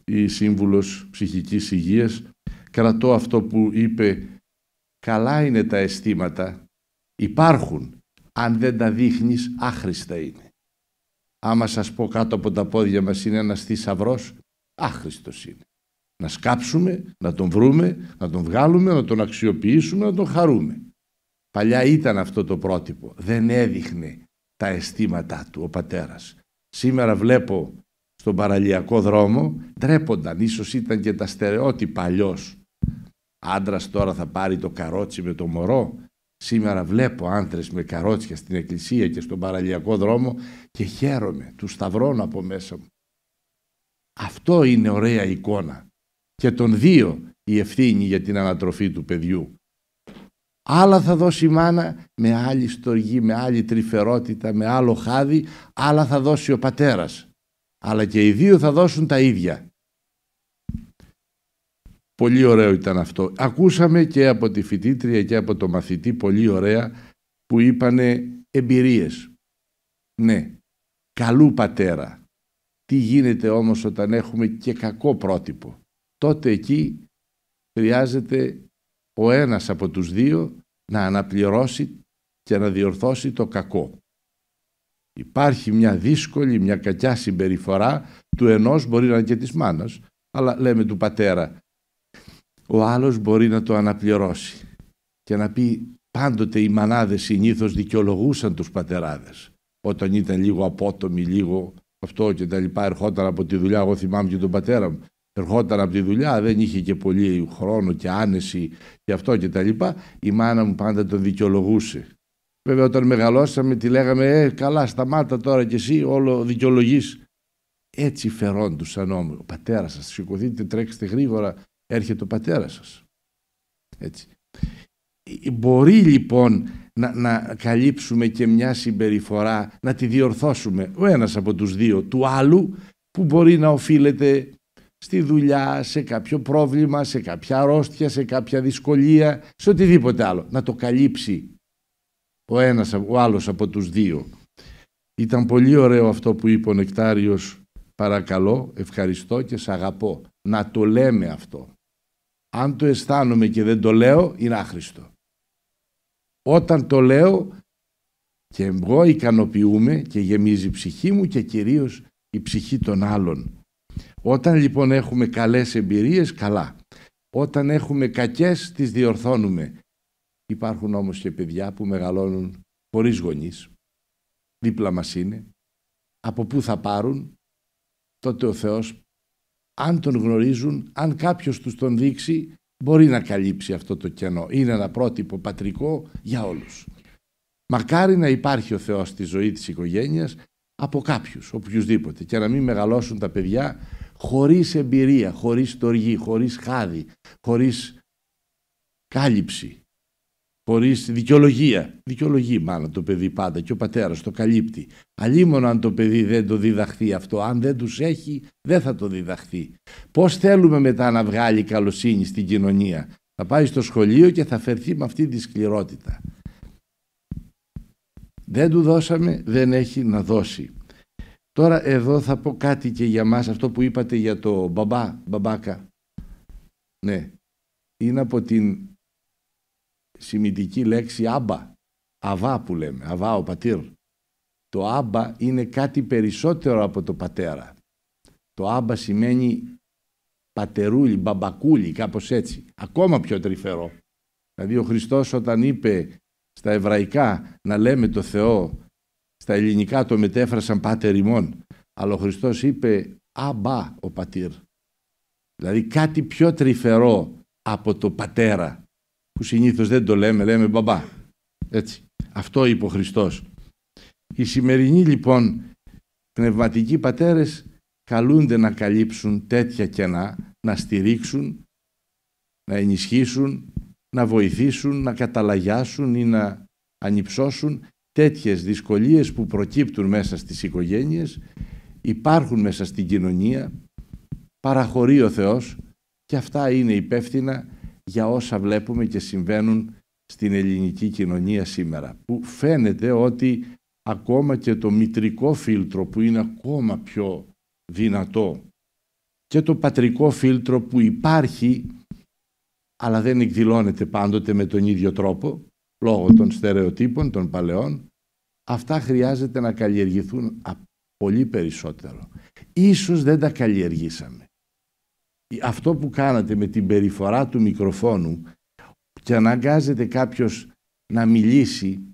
η Σύμβουλος Ψυχικής Υγείας. Κρατώ αυτό που είπε, καλά είναι τα αισθήματα, υπάρχουν, αν δεν τα δείχνεις άχρηστα είναι. Άμα σας πω κάτω από τα πόδια μας είναι ένας θησαυρός, άχρηστος είναι. Να σκάψουμε, να τον βρούμε, να τον βγάλουμε, να τον αξιοποιήσουμε, να τον χαρούμε. Παλιά ήταν αυτό το πρότυπο, δεν έδειχνε τα αισθήματά του ο πατέρας. Σήμερα βλέπω στον παραλιακό δρόμο, ντρέπονταν, ίσως ήταν και τα στερεότυπα αλλιώς. Άντρας τώρα θα πάρει το καρότσι με το μωρό. Σήμερα βλέπω άντρες με καρότσια στην εκκλησία και στον παραλιακό δρόμο και χαίρομαι, τους σταυρώνω από μέσα μου. Αυτό είναι ωραία εικόνα. Και των δύο η ευθύνη για την ανατροφή του παιδιού. Άλλα θα δώσει η μάνα με άλλη στοργή, με άλλη τρυφερότητα, με άλλο χάδι, άλλα θα δώσει ο πατέρας. Αλλά και οι δύο θα δώσουν τα ίδια. Πολύ ωραίο ήταν αυτό. Ακούσαμε και από τη φοιτήτρια και από το μαθητή πολύ ωραία που είπανε εμπειρίες. Ναι, καλού πατέρα. Τι γίνεται όμως όταν έχουμε και κακό πρότυπο. Τότε εκεί χρειάζεται ο ένας από τους δύο να αναπληρώσει και να διορθώσει το κακό. Υπάρχει μια δύσκολη, μια κακιά συμπεριφορά του ενός, μπορεί να είναι και της μάνας, αλλά λέμε του πατέρα. Ο άλλος μπορεί να το αναπληρώσει και να πει, πάντοτε οι μανάδες συνήθως δικαιολογούσαν τους πατεράδες. Όταν ήταν λίγο απότομοι, λίγο αυτό και τα λοιπά, ερχόταν από τη δουλειά, εγώ θυμάμαι και τον πατέρα μου, ερχόταν από τη δουλειά, δεν είχε και πολύ χρόνο και άνεση και αυτό και τα λοιπά, η μάνα μου πάντα τον δικαιολογούσε. Βέβαια όταν μεγαλώσαμε τη λέγαμε, καλά σταμάτα τώρα κι εσύ, όλο δικαιολογείς. Έτσι φερόντουσαν όμως. Ο πατέρας σας, σηκωθείτε, τρέξτε γρήγορα, έρχεται ο πατέρας σας. Έτσι. Μπορεί λοιπόν να καλύψουμε και μια συμπεριφορά, να τη διορθώσουμε ο ένας από τους δύο του άλλου, που μπορεί να οφείλεται στη δουλειά, σε κάποιο πρόβλημα, σε κάποια αρρώστια, σε κάποια δυσκολία, σε οτιδήποτε άλλο. Να το καλύψει ο άλλος από τους δύο. Ήταν πολύ ωραίο αυτό που είπε ο Νεκτάριος, παρακαλώ, ευχαριστώ και σ' αγαπώ. Να το λέμε αυτό. Αν το αισθάνομαι και δεν το λέω, είναι άχρηστο. Όταν το λέω και εγώ ικανοποιούμε και γεμίζει η ψυχή μου και κυρίως η ψυχή των άλλων. Όταν λοιπόν έχουμε καλές εμπειρίες, καλά. Όταν έχουμε κακές, τις διορθώνουμε. Υπάρχουν όμως και παιδιά που μεγαλώνουν χωρίς γονείς. Δίπλα μας είναι. Από πού θα πάρουν? Τότε ο Θεός, αν τον γνωρίζουν, αν κάποιος τους τον δείξει, μπορεί να καλύψει αυτό το κενό. Είναι ένα πρότυπο πατρικό για όλους. Μακάρι να υπάρχει ο Θεός στη ζωή της οικογένειας από κάποιους, οποιουσδήποτε, και να μην μεγαλώσουν τα παιδιά χωρίς εμπειρία, χωρίς στοργή, χωρίς χάδι, χωρίς κάλυψη, χωρίς δικαιολογία. Δικαιολογεί μάλλον το παιδί πάντα και ο πατέρας το καλύπτει. Αλλήμον αν το παιδί δεν το διδαχθεί αυτό, αν δεν τους έχει, δεν θα το διδαχθεί. Πώς θέλουμε μετά να βγάλει καλοσύνη στην κοινωνία? Θα πάει στο σχολείο και θα φερθεί με αυτή τη σκληρότητα. Δεν του δώσαμε, δεν έχει να δώσει. Τώρα εδώ θα πω κάτι και για μας, αυτό που είπατε για το μπαμπάκα. Ναι, είναι από την σημιτική λέξη άμπα, αβά που λέμε, αβά ο πατήρ. Το άμπα είναι κάτι περισσότερο από το πατέρα. Το άμπα σημαίνει πατερούλι, μπαμπακούλι, κάπως έτσι. Ακόμα πιο τρυφερό. Δηλαδή ο Χριστός όταν είπε στα εβραϊκά να λέμε το Θεό, στα ελληνικά το μετέφρασαν πάτερ ημών, αλλά ο Χριστός είπε άμπα ο πατήρ. Δηλαδή κάτι πιο τρυφερό από το πατέρα, που συνήθως δεν το λέμε, λέμε μπαμπά. Έτσι. Αυτό είπε ο Χριστός. Οι σημερινοί λοιπόν πνευματικοί πατέρες καλούνται να καλύψουν τέτοια κενά, να στηρίξουν, να ενισχύσουν, να βοηθήσουν, να καταλαγιάσουν ή να ανυψώσουν τέτοιες δυσκολίες που προκύπτουν μέσα στις οικογένειες, υπάρχουν μέσα στην κοινωνία, παραχωρεί ο Θεός και αυτά είναι υπεύθυνα για όσα βλέπουμε και συμβαίνουν στην ελληνική κοινωνία σήμερα, που φαίνεται ότι ακόμα και το μητρικό φίλτρο που είναι ακόμα πιο δυνατό και το πατρικό φίλτρο που υπάρχει αλλά δεν εκδηλώνεται πάντοτε με τον ίδιο τρόπο λόγω των στερεοτύπων των παλαιών, αυτά χρειάζεται να καλλιεργηθούν πολύ περισσότερο. Ίσως δεν τα καλλιεργήσαμε. Αυτό που κάνατε με την περιφορά του μικροφόνου και αναγκάζεται κάποιος να μιλήσει,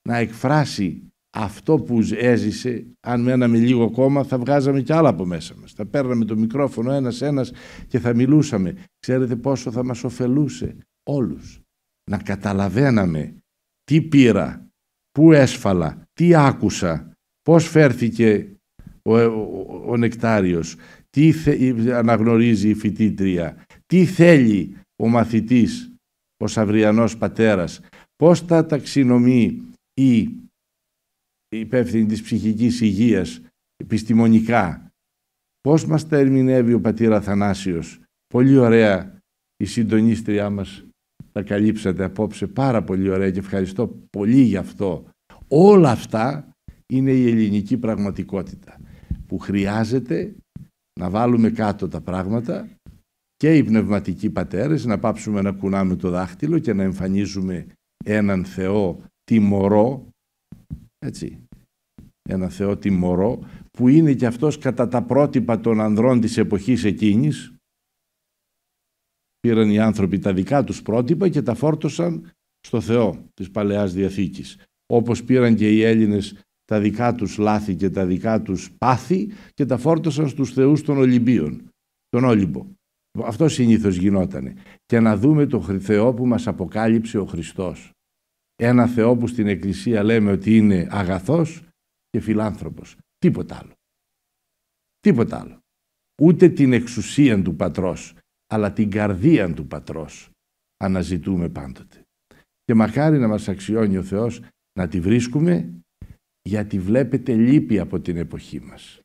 να εκφράσει αυτό που έζησε, αν μέναμε λίγο ακόμα θα βγάζαμε κι άλλα από μέσα μας. Θα παίρναμε το μικρόφωνο ένας-ένας και θα μιλούσαμε. Ξέρετε πόσο θα μας ωφελούσε όλους. Να καταλαβαίναμε τι πήρα, πού έσφαλα, τι άκουσα, πώς φέρθηκε ο νεκτάριος, τι αναγνωρίζει η φοιτήτρια, τι θέλει ο μαθητής, ο Σαβριανός πατέρας, πώς τα ταξινομεί η υπεύθυνη της ψυχικής υγείας επιστημονικά, πώς μας τα ερμηνεύει ο πατήρ Αθανάσιος. Πολύ ωραία η συντονίστριά μας, τα καλύψατε απόψε, πάρα πολύ ωραία και ευχαριστώ πολύ γι' αυτό. Όλα αυτά είναι η ελληνική πραγματικότητα που χρειάζεται να βάλουμε κάτω τα πράγματα και οι πνευματικοί πατέρες να πάψουμε να κουνάμε το δάχτυλο και να εμφανίζουμε έναν Θεό τιμωρό, έτσι, έναν Θεό τιμωρό που είναι και αυτός κατά τα πρότυπα των ανδρών της εποχής εκείνης. Πήραν οι άνθρωποι τα δικά τους πρότυπα και τα φόρτωσαν στο Θεό της Παλαιάς Διαθήκης. Όπως πήραν και οι Έλληνες τα δικά τους λάθη και τα δικά τους πάθη και τα φόρτωσαν στους θεούς των Ολυμπίων, τον Όλυμπο. Αυτό συνήθως γινότανε. Και να δούμε τον Θεό που μας αποκάλυψε ο Χριστός. Ένα Θεό που στην Εκκλησία λέμε ότι είναι αγαθός και φιλάνθρωπος. Τίποτα άλλο. Τίποτα άλλο. Ούτε την εξουσία του Πατρός, αλλά την καρδία του Πατρός αναζητούμε πάντοτε. Και μακάρι να μας αξιώνει ο Θεός να τη βρίσκουμε, γιατί βλέπετε λείπει από την εποχή μας.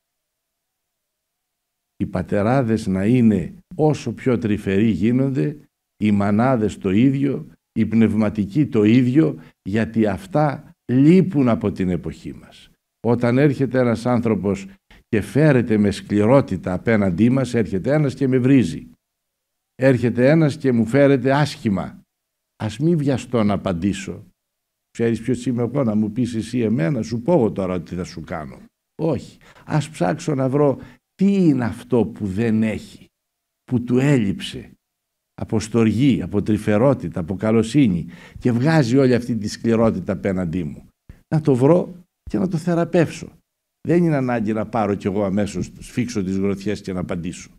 Οι πατεράδες να είναι όσο πιο τρυφεροί γίνονται, οι μανάδες το ίδιο, οι πνευματικοί το ίδιο, γιατί αυτά λείπουν από την εποχή μας. Όταν έρχεται ένας άνθρωπος και φέρεται με σκληρότητα απέναντί μας, έρχεται ένας και με βρίζει. Έρχεται ένας και μου φέρεται άσχημα. Ας μην βιαστώ να απαντήσω. Ξέρεις ποιος είμαι εγώ, να μου πεις εσύ εμένα, σου πω εγώ τώρα τι θα σου κάνω. Όχι. Ας ψάξω να βρω τι είναι αυτό που δεν έχει, που του έλειψε. Από στοργή, από τρυφερότητα, από καλοσύνη και βγάζει όλη αυτή τη σκληρότητα απέναντί μου. Να το βρω και να το θεραπεύσω. Δεν είναι ανάγκη να πάρω κι εγώ αμέσως, σφίξω τις γροθιές και να απαντήσω.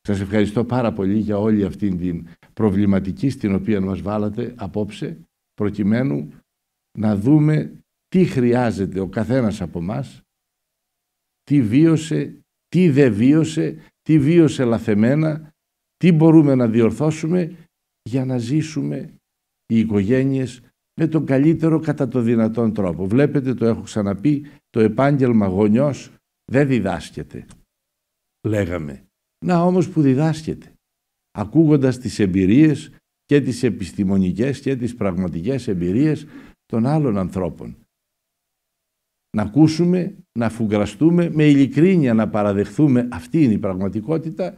Σας ευχαριστώ πάρα πολύ για όλη αυτή την προβληματική στην οποία μας βάλατε απόψε, προκειμένου να δούμε τι χρειάζεται ο καθένας από μας, τι βίωσε, τι δεν βίωσε, τι βίωσε λαθεμένα, τι μπορούμε να διορθώσουμε για να ζήσουμε οι οικογένειες με τον καλύτερο κατά το δυνατόν τρόπο. Βλέπετε, το έχω ξαναπεί, το επάγγελμα γονιός δεν διδάσκεται, λέγαμε. Να όμως που διδάσκεται, ακούγοντας τις εμπειρίες και τις επιστημονικές και τις πραγματικές εμπειρίες των άλλων ανθρώπων. Να ακούσουμε, να φουγκραστούμε, με ειλικρίνεια να παραδεχθούμε αυτή είναι η πραγματικότητα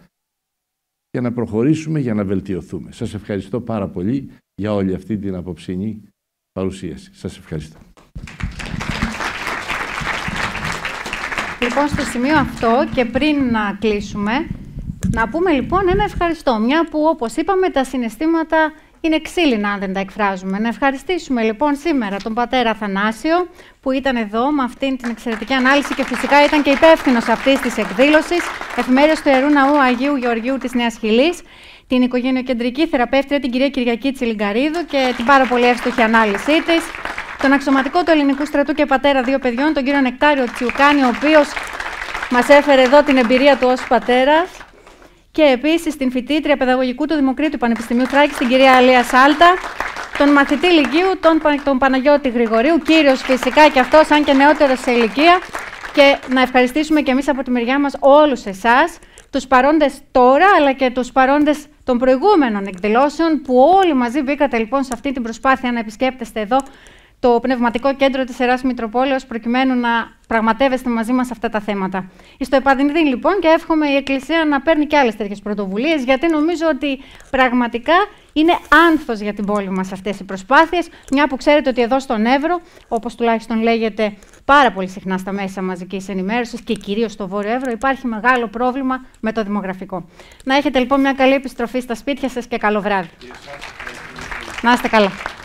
και να προχωρήσουμε για να βελτιωθούμε. Σας ευχαριστώ πάρα πολύ για όλη αυτή την απόψινή παρουσίαση. Σας ευχαριστώ. Λοιπόν, στο σημείο αυτό και πριν να κλείσουμε, να πούμε λοιπόν ένα ευχαριστώ, μια που όπως είπαμε τα συναισθήματα είναι ξύλινα αν δεν τα εκφράζουμε. Να ευχαριστήσουμε λοιπόν σήμερα τον πατέρα Αθανάσιο που ήταν εδώ με αυτήν την εξαιρετική ανάλυση και φυσικά ήταν και υπεύθυνος αυτής της εκδήλωσης, εφημέριος του Ιερού Ναού Αγίου Γεωργίου της Νέας Χιλής, την οικογενειοκεντρική θεραπεύτρια την κυρία Κυριακή Τσιλιγκαρίδου και την πάρα πολύ εύστοχη ανάλυση της, τον αξιωματικό του Ελληνικού Στρατού και πατέρα 2 παιδιών, τον κύριο Νεκτάριο Τσιουκάνη, ο οποίος μας έφερε εδώ την εμπειρία του ως πατέρας, και επίσης την φοιτήτρια παιδαγωγικού του Δημοκρίτου Πανεπιστημίου Θράκης, την κυρία Αλία Σάλτα, τον μαθητή Λυκείου, τον Παναγιώτη Γρηγορίου, κύριος φυσικά και αυτός, αν και νεότερος σε ηλικία, και να ευχαριστήσουμε και εμείς από τη μεριά μας όλους εσάς, τους παρόντες τώρα, αλλά και τους παρόντες των προηγούμενων εκδηλώσεων, που όλοι μαζί μπήκατε λοιπόν σε αυτή την προσπάθεια να επισκέπτεστε εδώ το Πνευματικό Κέντρο της Ιεράς Μητροπόλεως, προκειμένου να πραγματεύεστε μαζί μας αυτά τα θέματα. Στο επανειδήν λοιπόν, και εύχομαι η Εκκλησία να παίρνει και άλλες τέτοιες πρωτοβουλίες, γιατί νομίζω ότι πραγματικά είναι άνθος για την πόλη μας αυτές οι προσπάθειες, μια που ξέρετε ότι εδώ στον Εύρο, όπως τουλάχιστον λέγεται πάρα πολύ συχνά στα μέσα μαζικής ενημέρωσης και κυρίως στο Βόρειο Εύρο, υπάρχει μεγάλο πρόβλημα με το δημογραφικό. Να έχετε λοιπόν μια καλή επιστροφή στα σπίτια σας και καλό βράδυ. Να είστε καλά.